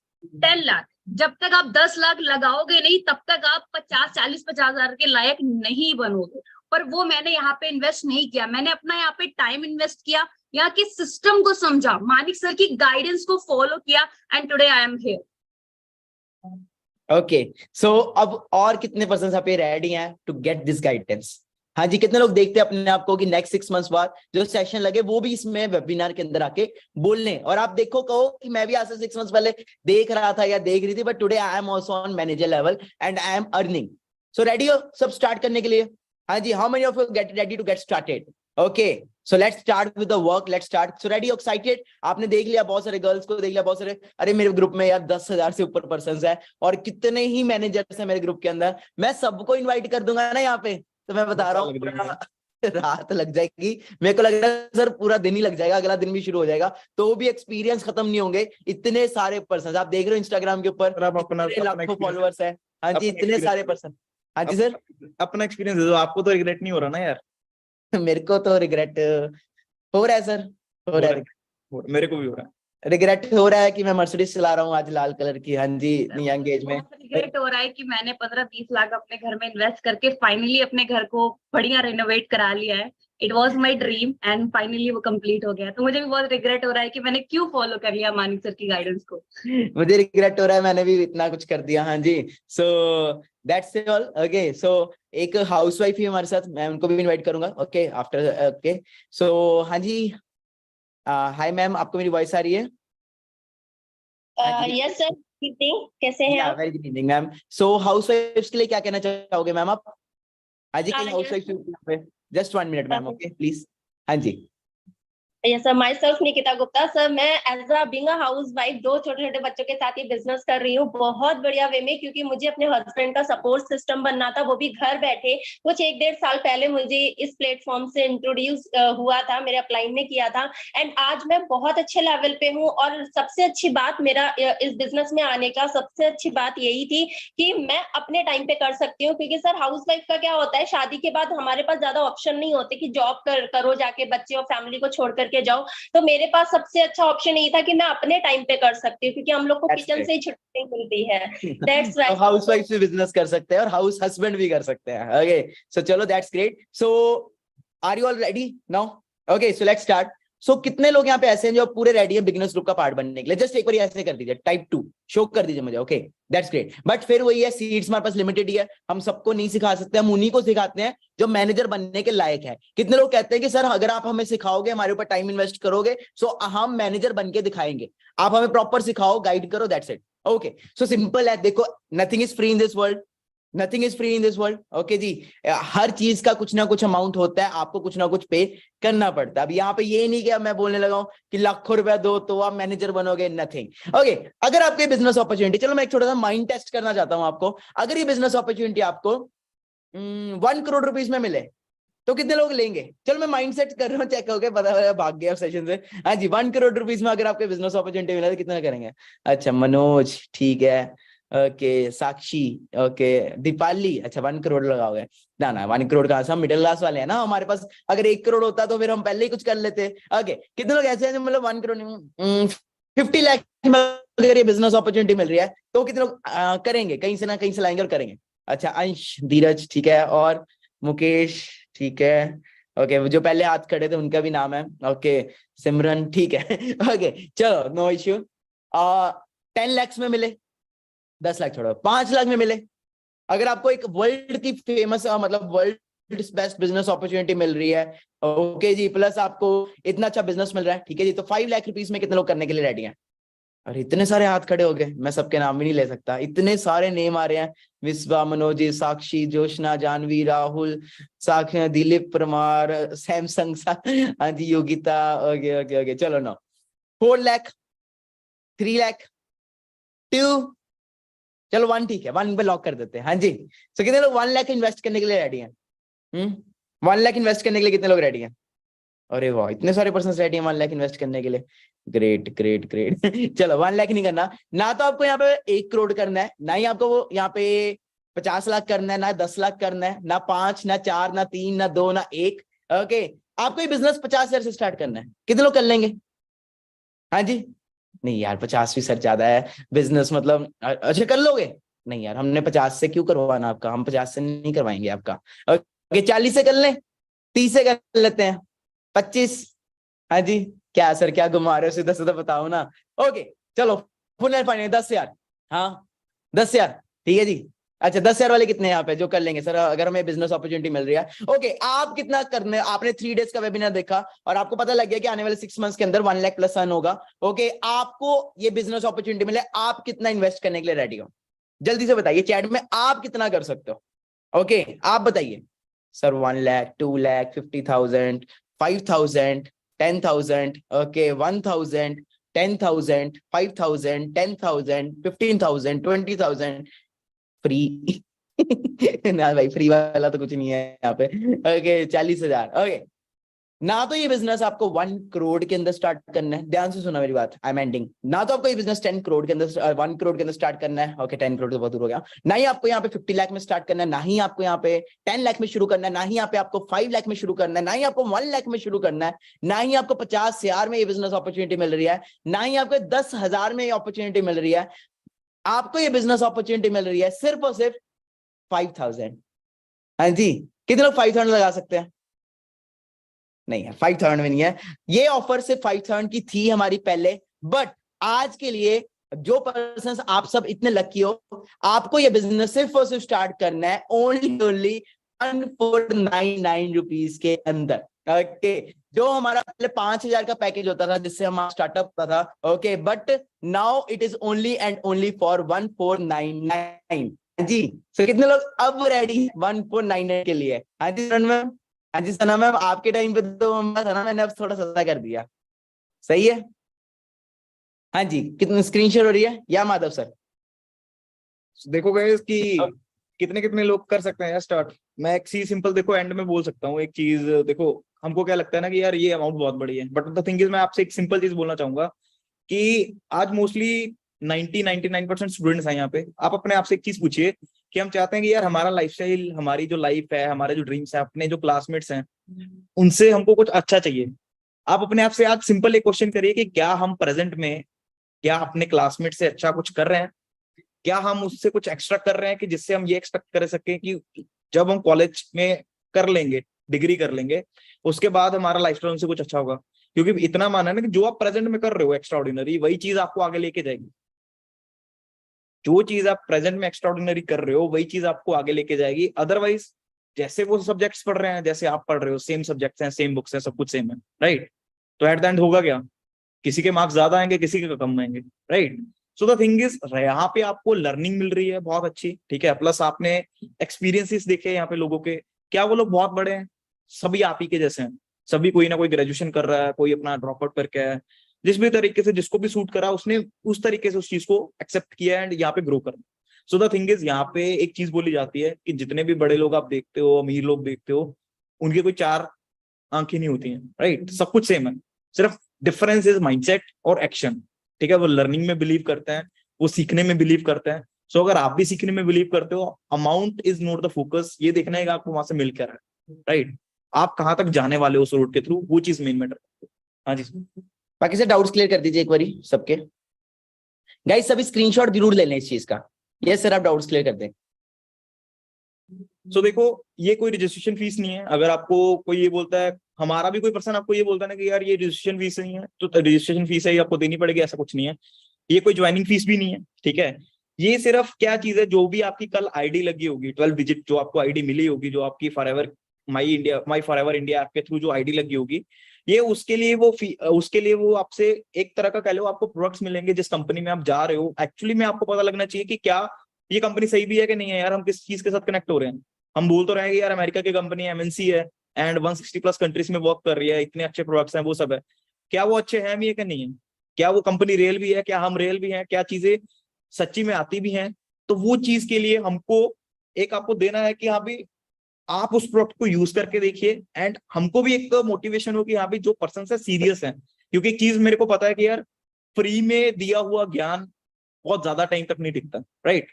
10 lakh. जब तक आप 10 लाख लगाओगे नहीं, तब तक आप 50 हजार के लायक नहीं बनोगे। पर वो मैंने यहाँ पे इन्वेस्ट नहीं किया, मैंने अपना यहाँ पे टाइम इन्वेस्ट किया, यहाँ के सिस्टम को समझा, मानिक सर की गाइडेंस को फॉलो किया, and today I am here. Okay, so अब और कितने पर्सन आप रेडी हैं टू गेट दिस गाइडेंस? हाँ जी, कितने लोग देखते हैं अपने आप को कि नेक्स्ट 6 मंथ्स बाद जो सेशन लगे वो भी इसमें वेबिनार के अंदर आके बोलने? और आप देखो, कहो कि मैं भी आज से 6 मंथ्स पहले देख रहा था या देख रही थी, but today I am also on manager level and I am earning. So ready हो सब स्टार्ट करने के लिए? हाँ जी, how many of you get ready to get started? Okay, so let's start with the work, let's start. So ready, excited? आपने देख लिया, बहुत सारे गर्ल्स को देख लिया, बहुत सारे, अरे मेरे ग्रुप में यार 10,000 से ऊपर पर्सन्स है और कितने ही मैनेजर्स हैं मेरे ग्रुप के अंदर। मैं सबको इनवाइट कर दूंगा ना यहाँ पे, तो मैं बता रहा हूँ रात लग जाएगी, मेरे को लग रहा है सर पूरा दिन ही लग जाएगा, अगला दिन भी शुरू हो जाएगा, तो भी एक्सपीरियंस खत्म नहीं होंगे। इतने सारे पर्सन आप देख रहे हो इंस्टाग्राम के ऊपर, लाखों फॉलोअर्स है। हाँ जी, इतने सारे पर्सन। हाँ जी सर, अपना एक्सपीरियंस दे दो, आपको तो रिग्रेट नहीं हो रहा ना यार? मेरे को तो रिग्रेट हो रहा है सर, हो रहा है, मेरे को भी हो रहा है। रिग्रेट हो रहा है कि मैं मर्सिडीज चला रहा हूँ आज लाल कलर की। हाँ जी, यंग एज में रिग्रेट हो रहा है कि मैंने 15-20 लाख अपने घर में इन्वेस्ट करके फाइनली अपने घर को बढ़िया रेनोवेट करा लिया है। It was my dream and finally वो कंप्लीट हो गया। तो मुझे भी बहुत रिग्रेट हो रहा है कि मैंने क्यों फॉलो कर लिया मानिक सर की गाइडेंस को। मुझे रिग्रेट हो रहा है, मैंने भी इतना कुछ कर दिया। हाँ जी, सो दैट्स ऑल। ओके, सो एक हाउसवाइफ ही हमारे साथ, मैं उनको भी इनवाइट करूंगा। Okay, after. ओके, सो हाँ जी, हाय मैम, आपको मेरी वॉइस आ रही है? यस सर, इवनिंग, कैसे हैं आप? Very good evening ma'am. So हाउसवाइफ्स के लिए क्या कहना चाहोगे मैम आप? हाँ जी, कई housewife, just 1 minute ma'am, okay please. हाँ जी। Yes sir, myself Nikita Gupta. Sir मैं as a being a housewife 2 छोटे-छोटे बच्चों के साथ ही बिजनेस कर रही हूँ बहुत बढ़िया वे में, क्योंकि मुझे अपने हस्बैंड का सपोर्ट सिस्टम बनना था, वो भी घर बैठे। कुछ 1-1.5 साल पहले मुझे इस प्लेटफॉर्म से इंट्रोड्यूस हुआ था, मेरे अपलाइन ने किया था, एंड आज मैं बहुत अच्छे लेवल पे हूँ। और सबसे अच्छी बात मेरा इस बिजनेस में आने का सबसे अच्छी बात यही थी कि मैं अपने टाइम पे कर सकती हूँ, क्योंकि सर हाउस वाइफ का क्या होता है, शादी के बाद हमारे पास ज्यादा ऑप्शन नहीं होते कि जॉब करो जाके, बच्चे और फैमिली को छोड़ करके जाओ। तो मेरे पास सबसे अच्छा ऑप्शन यही था कि मैं अपने टाइम पे कर सकती हूँ, क्योंकि हम लोग को किचन से ही छुट्टी मिलती है। That's right. हाउस वाइफ भी बिजनेस कर सकते हैं और हाउस हस्बैंड भी कर सकते हैं। ओके, सो चलो, that's great. So are you all ready now? Okay, so let's start. So कितने लोग यहाँ पे ऐसे हैं जो पूरे रेडी है बिगिनर्स ग्रुप का पार्ट बनने के लिए? जस्ट एक बार ऐसे कर दीजिए, टाइप 2 शो कर दीजिए मुझे। Okay, that's great. बट फिर वही है, सीट्स हमारे पास लिमिटेड ही है, हम सबको नहीं सिखा सकते, हम उन्हीं को सिखाते हैं जो मैनेजर बनने के लायक है। कितने लोग कहते हैं कि सर अगर आप हमें सिखाओगे, हमारे ऊपर टाइम इन्वेस्ट करोगे, सो हम मैनेजर बन के दिखाएंगे, आप हमें प्रॉपर सिखाओ, गाइड करो, that's it. Okay, so simple है। देखो, nothing is free in this world, nothing is free in this world. Okay जी, हर चीज का कुछ ना कुछ अमाउंट होता है, आपको कुछ ना कुछ पे करना पड़ता है। अब यहाँ पे ये नहीं कि अब मैं बोलने लगा हूं कि लाखों रुपया दो तो आप मैनेजर बनोगे, नथिंग। ओके, अगर आपके बिजनेस अपॉर्चुनिटी, चलो मैं एक छोटा सा माइंड टेस्ट करना चाहता हूं आपको, अगर ये बिजनेस अपॉर्चुनिटी आपको 1 करोड़ रुपीज में मिले तो कितने लोग लेंगे? चलो मैं माइंड सेट कर रहा हूँ, चेक होके पता भाग गया सेशन से। हाँ जी, 1 करोड़ रुपीज में अगर आपके बिजनेस अपॉर्चुनिटी मिला तो कितना करेंगे? अच्छा मनोज, ठीक है, ओके साक्षी, ओके दीपाली, अच्छा 1 करोड़ लगाओगे ना? 1 करोड़ का हम मिडिल क्लास वाले हैं ना, हमारे पास अगर 1 करोड़ होता तो फिर हम पहले ही कुछ कर लेते। ओके कितने लोग ऐसे हैं जो मतलब 1 करोड़ 50 लाख अगर ये बिजनेस अपॉर्चुनिटी मिल रही है तो कितने लोग करेंगे, कहीं से ना कहीं से लाएंगे और करेंगे? अच्छा अंश, धीरज ठीक है, और मुकेश ठीक है, ओके जो पहले हाथ खड़े थे उनका भी नाम है, ओके सिमरन ठीक है ओके चलो नो इश्यू। 10 लाख में मिले, 10 लाख छोड़ो, 5 लाख में मिले, अगर आपको एक वर्ल्ड की फेमस मतलब वर्ल्ड बेस्ट बिजनेस अपॉर्चुनिटी मिल रही है, ओके जी, प्लस आपको इतना अच्छा बिजनेस मिल रहा है, ठीक है जी, तो 5 लाख रुपीस में कितने लोग करने के लिए रेडी हैं? और इतने सारे हाथ खड़े हो गए, मैं सबके नाम भी नहीं ले सकता, इतने सारे नेम आ रहे हैं, विश्वा, मनोजी, साक्षी, जोशना, जानवी, राहुल, साक्षी, दिलीप परमार, सैमसंग, हाँ जी योगिता, ओके ओके ओके चलो नो। 4 लाख, 3 लाख, 2, चलो 1 ठीक है, 1 पे लॉक कर देते हैं। हाँ जी, तो कितने लोग 1 लाख इन्वेस्ट करने के लिए रेडी हैं? 1 लाख इन्वेस्ट करने के लिए कितने लोग रेडी हैं? अरे वाह, इतने सारे पर्सन रेडी हैं 1 लाख इन्वेस्ट करने के लिए, ग्रेट ग्रेट ग्रेट चलो 1 लाख नहीं करना ना, तो आपको यहाँ पे 1 करोड़ करना है, ना ही आपको वो यहाँ पे 50 लाख करना है, ना 10 लाख करना है, ना 5, ना 4, ना 3, ना 2, ना 1। ओके आपको ये बिजनेस 50,000 से स्टार्ट करना है, कितने लोग कर लेंगे? हाँ जी, नहीं यार 50 भी सर ज्यादा है, बिजनेस मतलब अच्छा कर लोगे? नहीं यार हमने 50 से क्यों करवाना आपका, हम 50 से नहीं करवाएंगे आपका। ओके 40 से कर लें, 30 से कर लेते हैं, 25, हाँ जी क्या सर क्या घुमा रहे हो, सीधा सीधा बताओ ना। ओके चलो फुल एंड फाइनल 10,000, हाँ 10,000 ठीक है जी। अच्छा 10,000 वाले कितने यहाँ पे जो कर लेंगे सर अगर हमें बिजनेस अपॉर्चुनिटी मिल रही है? ओके आप कितना करने, आपने 3 डेज का वेबिनार देखा और आपको पता लग गया कि आने वाले 6 मंथ्स के अंदर 1 लाख प्लस अर्न होगा। ओके आपको ये बिजनेस अपॉर्चुनिटी मिले, आप कितना इन्वेस्ट करने के लिए रेडी हो? जल्दी से बताइए चैट में, आप कितना कर सकते हो? ओके आप बताइए sir 1 lakh, 2 lakh, 50,000, 5,000, 10,000, okay 1,000, 10,000, 5,000, 10,000, 15,000, 20,000 free ना भाई फ्री वाला तो कुछ नहीं है यहाँ पे। ओके 40,000। ओके ना तो ये बिजनेस आपको 1 करोड़ के अंदर स्टार्ट करना है, ध्यान से सुना मेरी बात, आई एम एंडिंग। ना तो आपको ये बिजनेस 10 करोड़ के अंदर 1 करोड़ के अंदर स्टार्ट करना है, ओके 10 करोड़ तो बहुत दूर हो गया। ना ही आपको यहाँ पे 50 लाख में स्टार्ट करना है, ना ही आपको यहाँ पे 10 लाख में शुरू करना है, ना ही यहाँ पे आपको 5 लाख में शुरू करना है, ना ही आपको 1 लाख में शुरू करना है, ना ही आपको 50,000 में ये बिजनेस अपॉर्चुनिटी मिल रही है, ना ही आपको 10,000 में ये अपॉर्चुनिटी मिल रही है। आपको ये बिजनेस अपॉर्चुनिटी मिल रही है सिर्फ और सिर्फ 5,000। हाँ जी कितने लोग 5,000 लगा सकते हैं? नहीं है 5,000 में नहीं है, ये ऑफर सिर्फ 5,000 की थी हमारी पहले, बट आज के लिए जो पर्सन आप सब इतने लकी हो, आपको ये बिजनेस सिर्फ और सिर्फ स्टार्ट करना है ओनली 1,499 रुपीज के अंदर। ओके जो हमारा पहले 5,000 का पैकेज होता था जिससे हमारा स्टार्टअप होता था, okay but now it is only and only for 1,499 जी। सो कितने लोग अब रेडी 1,499 के लिए? हाँ जी सर मैम, हाँ जी सना मैम आपके टाइम पे तो सना मैंने अब थोड़ा सस्ता कर दिया, सही है। हाँ जी कितनी स्क्रीन शेयर हो रही है या माधव सर? देखो गाइस कि कितने कितने लोग कर सकते हैं यार स्टार्ट। मैं एक चीज सिंपल देखो एंड में बोल सकता हूँ एक चीज, देखो हमको क्या लगता है ना कि यार ये अमाउंट बहुत बड़ी है, बट द थिंग इज मैं आपसे एक सिंपल चीज बोलना चाहूंगा कि आज मोस्टली 99% स्टूडेंट्स हैं यहाँ पे। आप अपने आप से एक चीज पूछिए कि हम चाहते हैं कि यार हमारा लाइफस्टाइल, हमारी जो लाइफ है, हमारे जो ड्रीम्स है, अपने जो क्लासमेट्स हैं उनसे हमको कुछ अच्छा चाहिए। आप अपने आप से आज सिंपल एक क्वेश्चन करिए कि क्या हम प्रेजेंट में, क्या अपने क्लासमेट से अच्छा कुछ कर रहे हैं? क्या हम उससे कुछ एक्स्ट्रा कर रहे हैं कि जिससे हम ये एक्सपेक्ट कर सकें कि जब हम कॉलेज में कर लेंगे, डिग्री कर लेंगे, उसके बाद हमारा लाइफस्टाइल उनसे कुछ अच्छा होगा? क्योंकि इतना माना है ना कि जो आप प्रेजेंट में कर रहे हो एक्स्ट्राऑर्डिनरी, वही चीज आपको आगे लेके जाएगी। जो चीज आप प्रेजेंट में एक्स्ट्राऑर्डिनरी कर रहे हो वही चीज आपको आगे लेके जाएगी। अदरवाइज जैसे वो सब्जेक्ट्स पढ़ रहे हैं, जैसे आप पढ़ रहे हो, सेम सब्जेक्ट्स हैं, सेम बुक्स हैं, सब कुछ सेम है, राइट? तो एट द एंड होगा क्या? किसी के मार्क्स ज्यादा आएंगे, किसी के कम आएंगे, right? So the thing is यहाँ पे आपको लर्निंग मिल रही है बहुत अच्छी, ठीक है, प्लस आपने एक्सपीरियंसेस देखे यहाँ पे लोगों के। क्या वो लोग बहुत बड़े हैं? सभी आप ही के जैसे हैं, सभी कोई ना कोई ग्रेजुएशन कर रहा है, कोई अपना ड्रॉप आउट करके है, जिस भी तरीके से जिसको भी सूट करा उसने उस तरीके से उस चीज को एक्सेप्ट किया एंड यहाँ पे ग्रो कर। सो द थिंग इज यहाँ पे एक चीज बोली जाती है कि जितने भी बड़े लोग आप देखते हो, अमीर लोग देखते हो, उनके कोई 4 आंखें नहीं होती हैं, राइट? सब कुछ सेम है, सिर्फ डिफरेंस इज माइंडसेट और एक्शन, ठीक है? वो लर्निंग में बिलीव करते हैं, वो सीखने में बिलीव करते हैं, सो अगर आप भी सीखने में बिलीव करते हो, amount is not the focus, ये देखना है कि आपको वहां से मिल क्या रहा है, राइट? आप कहाँ तक जाने वाले हो उस रोड के थ्रू, वो चीज मेन मैटर करती है। हाँ जी, बाकी से डाउट्स क्लियर कर दीजिए एक बारी सबके। गाइस सभी स्क्रीनशॉट जरूर ले लें इस चीज का। यस सर, आप डाउट्स क्लियर कर दें। सो देखो, ये कोई रजिस्ट्रेशन फीस नहीं है। अगर आपको कोई ये बोलता है, हमारा भी कोई पर्सन आपको ये बोलता है ना कि यार ये रजिस्ट्रेशन फीस नहीं है, तो रजिस्ट्रेशन फीस है ये आपको देनी पड़ेगी, ऐसा कुछ नहीं है। ये कोई ज्वाइनिंग फीस भी नहीं है, ठीक है? ये सिर्फ क्या चीज है, जो भी आपकी कल आईडी लगी होगी 12 डिजिट, जो आपको आईडी मिली होगी, जो आपकी फॉरएवर माई फॉरएवर इंडिया ऐप के थ्रू जो आईडी लगी होगी, ये उसके लिए वो आपसे एक तरह का कह लो, आपको प्रोडक्ट्स मिलेंगे जिस कंपनी में आप जा रहे हो। एक्चुअली में आपको पता लगना चाहिए कि क्या ये कंपनी सही भी है कि नहीं है। यार हम किस चीज के साथ कनेक्ट हो रहे हैं? हम बोल तो रहे हैं कि यार अमेरिका की कंपनी एमएनसी है एंड 160+ कंट्रीज में वर्क कर रही है, इतने अच्छे प्रोडक्ट्स हैं, वो सब है। क्या वो अच्छे हैं भी है कि नहीं है? क्या वो कंपनी रियल भी है? क्या हम रियल भी हैं? क्या चीजें सच्ची में आती भी हैं? तो वो चीज के लिए हमको एक आपको देना है कि हाँ भी आप उस प्रोडक्ट को यूज करके देखिए, एंड हमको भी एक मोटिवेशन हो कि हाँ भी जो पर्सन है सीरियस है। क्योंकि एक चीज मेरे को पता है कि यार फ्री में दिया हुआ ज्ञान बहुत ज्यादा टाइम तक नहीं टिकता, राइट?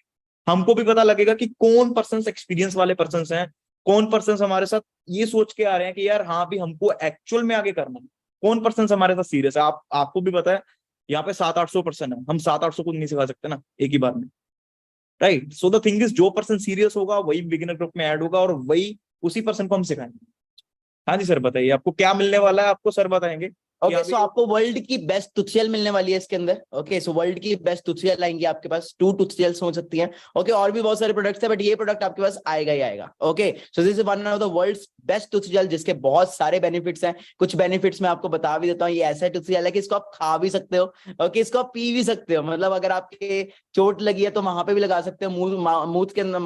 हमको भी पता लगेगा कि कौन पर्सन एक्सपीरियंस वाले पर्सन हैं, कौन पर्सन हमारे साथ ये सोच के आ रहे हैं कि यार हाँ भी हमको एक्चुअल में आगे करना है, कौन पर्सन हमारे साथ सीरियस है। आपको भी पता है यहाँ पे 700-800 पर्सन है, हम 700-800 को नहीं सिखा सकते ना एक ही बार में, right? So the thing is, जो पर्सन सीरियस होगा वही बिगिनर ग्रुप में ऐड होगा और वही उसी पर्सन को हम सिखाएंगे। हाँ जी सर, बताइए आपको क्या मिलने वाला है, आपको सर बताएंगे। ओके, सो आपको वर्ल्ड की बेस्ट ट्यूटोरियल मिलने वाली है इसके अंदर। ओके, सो वर्ल्ड की बेस्ट ट्यूटोरियल आएंगी आपके पास, 2 ट्यूटोरियल्स हो सकती हैं। ओके, और भी बहुत सारे प्रोडक्ट्स है, बट ये प्रोडक्ट आपके पास आएगा ही आएगा। Okay, so this is one of the world's best tutorial, जिसके बहुत सारे बेनिफिट्स हैं। कुछ बेनिफिट्स मैं आपको बता भी देता हूँ। ये ऐसा ट्यूटोरियल है कि इसको आप खा भी सकते हो, ओके, इसको आप पी भी सकते हो। मतलब अगर आपके चोट लगी है तो वहां पे भी लगा सकते हो, मुंह के अंदर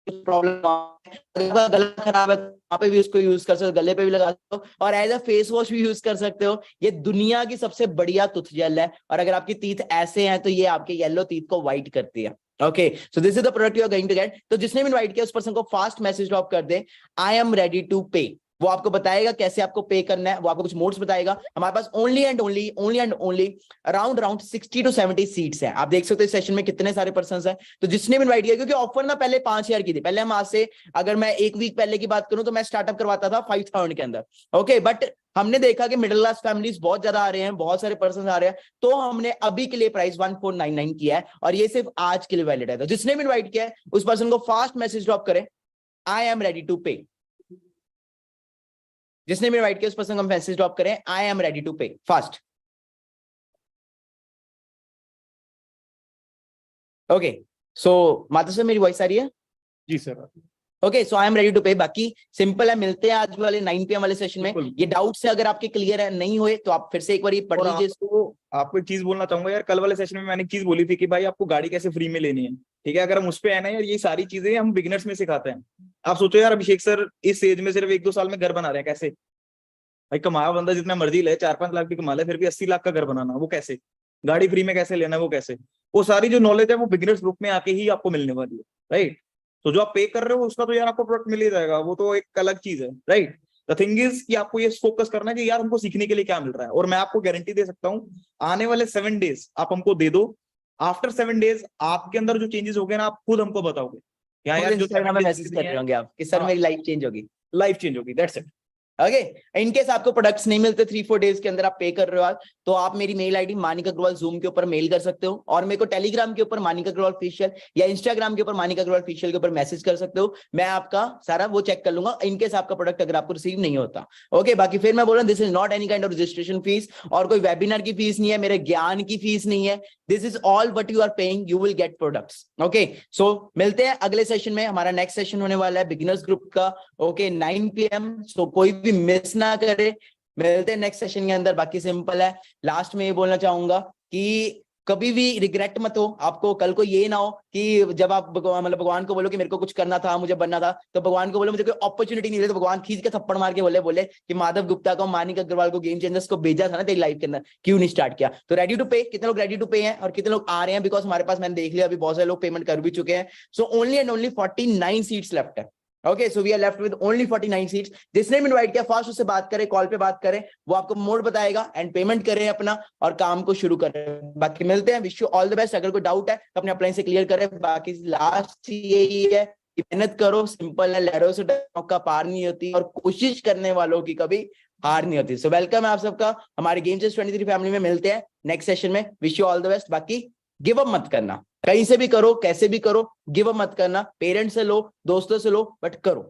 प्रॉब्लम, गला खराब है वहां पे भी उसको यूज कर सकते हो, गले पे भी लगा सकते हो, और एज अ फेस वॉश भी यूज कर सकते हो। ये दुनिया की सबसे बढ़िया ट्यूटोरियल है। और अगर आपकी टीथ ऐसे हैं तो ये आपके येलो टीथ को व्हाइट करती है। Okay, so this is the product you are going to get. तो जिसने भी इनवाइट किया उस पर्सन को फास्ट मैसेज ड्रॉप कर दे, आई एम रेडी टू पे। वो आपको बताएगा कैसे आपको पे करना है, वो आपको कुछ मोड्स बताएगा। हमारे पास only and only around 60 to 70 seats हैं। आप देख सकते हो इस सेशन में कितने सारे पर्संस हैं। तो जिसने भी इनवाइट किया, क्योंकि ऑफर ना पहले 5000 की थी। पहले हम आज से, अगर मैं एक वीक पहले की बात करूं तो मैं स्टार्टअप करवाता था 5000 के अंदर। ओके, बट हमने देखा कि मिडिल क्लास फैमिलीज बहुत ज्यादा आ रहे हैं, बहुत सारे पर्सन आ रहे हैं, तो हमने अभी के लिए प्राइस 1499 किया है, और ये सिर्फ आज के लिए वैलिड है। तो जिसने भी इनवाइट किया है उस पर्सन को फास्ट मैसेज ड्रॉप करें, आई एम रेडी टू पे। जिसने भी इनवाइट किया उस पर्सन को मैसेज ड्रॉप करें, I am ready to pay, fast. Okay, so माता सर मेरी वॉइस आ रही है? जी sir. Okay, so I am ready to pay. बाकी सिंपल है, मिलते हैं आज वाले 9 PM वाले सेशन में। ये डाउट्स है अगर आपके क्लियर है नहीं हुए तो आप फिर से एक बार ये पढ़ लीजिए। आपको एक चीज बोलना चाहूंगा यार, कल वाले सेशन में मैंने एक चीज बोली थी कि भाई आपको गाड़ी कैसे फ्री में लेनी है, ठीक है? अगर हम उस पे आए ना यार, ये सारी चीजें हम बिगिनर्स में सिखाते हैं। आप सोचो यार, अभिषेक सर इस एज में सिर्फ 1-2 साल में घर बना रहे हैं, कैसे? भाई कमाया बंदा जितना मर्जी ले, 4-5 लाख भी कमा ले, फिर भी 80 लाख का घर बनाना, वो कैसे? गाड़ी फ्री में कैसे लेना, वो कैसे? वो सारी जो नॉलेज है वो बिगिनर्स ग्रुप में आके ही आपको मिलने वाली है, राइट? तो जो आप पे कर रहे हो उसका तो यार आपको प्रोडक्ट मिल ही जाएगा, वो तो एक अलग चीज है, राइट? द थिंग इज कि आपको ये फोकस करना है कि यार हमको सीखने के लिए क्या मिल रहा है। और मैं आपको गारंटी दे सकता हूँ, आने वाले 7 डेज आप हमको दे दो, आफ्टर 7 डेज आपके अंदर जो चेंजेस हो गए ना, आप खुद हमको बताओगे। यार जो मैसेज कर रहे होंगे आप कि सर मेरी लाइफ चेंज होगी, लाइफ चेंज होगी, दैट्स इट। ओके, इनकेस आपको प्रोडक्ट्स नहीं मिलते 3-4 डेज के अंदर, आप पे कर रहे हो आज, तो आप मेरी mail ID Manik Agarwal Zoom के ऊपर मेल कर सकते हो, और मेरे को टेलीग्राम के ऊपर मानिक अग्रवाल ऑफिशियल या इंस्टाग्राम के ऊपर मानिक अग्रवाल ऑफिशियल के ऊपर मैसेज कर सकते हो। मैं आपका सारा वो चेक कर लूंगा इनकेस आपका प्रोडक्ट अगर आपको रिसीव नहीं होता। ओके, बाकी फिर मैं बोल रहा हूँ, this is not any kind of registration fees, और कोई वेबिनार की फीस नहीं है, मेरे ज्ञान की फीस नहीं है। This is all what you are paying, you will get products. Okay, so मिलते हैं अगले सेशन में। हमारा नेक्स्ट सेशन होने वाला है बिगिनर्स ग्रुप का, ओके 9 PM। सो कोई भी मिस ना करे, मिलते हैं नेक्स्ट सेशन के अंदर। बाकी सिंपल है, लास्ट में ये बोलना चाहूंगा कि कभी भी रिग्रेट मत हो। आपको कल को ये ना हो कि जब आप भगवान को बोलो कि मेरे को कुछ करना था, मुझे बनना था, तो भगवान को बोलो मुझे कोई अपॉर्चुनिटी नहीं मिली, तो भगवान खींच के थप्पड़ मार के बोले कि माधव गुप्ता को, मानिक अग्रवाल को, गेम चेंजर्स को भेजा था ना तेरी लाइफ के अंदर, क्यों नहीं स्टार्ट किया? तो रेडी टू पे, कितने लोग रेडी टू पे हैं और कितने लोग आ रहे हैं? बिकॉज हमारे पास, मैंने देख लिया अभी बहुत सारे लोग पेमेंट कर भी चुके हैं। So only and only 49 seats left है। Okay, so we are left with only 49 seats. जिसने भी इनवाइट किया फास्ट उससे बात करें, कॉल पे बात करें, वो आपको मोड बताएगा एंड पेमेंट करें अपना और काम को शुरू करें। बाकी मिलते हैं, wish you all the best. अगर कोई डाउट है तो अपने अपलाइन से क्लियर करें। बाकी लास्ट यही है कि मेहनत करो, सिंपल है, लहरों से का पार नहीं होती और कोशिश करने वालों की कभी हार नहीं होती। सो वेलकम है आप सबका हमारे गेम चेस 23 फैमिली में। मिलते हैं नेक्स्ट सेशन में। Wish you all the best. बाकी गिव अप मत करना, कहीं से भी करो, कैसे भी करो, गिव अप मत करना। पेरेंट्स से लो, दोस्तों से लो, बट करो।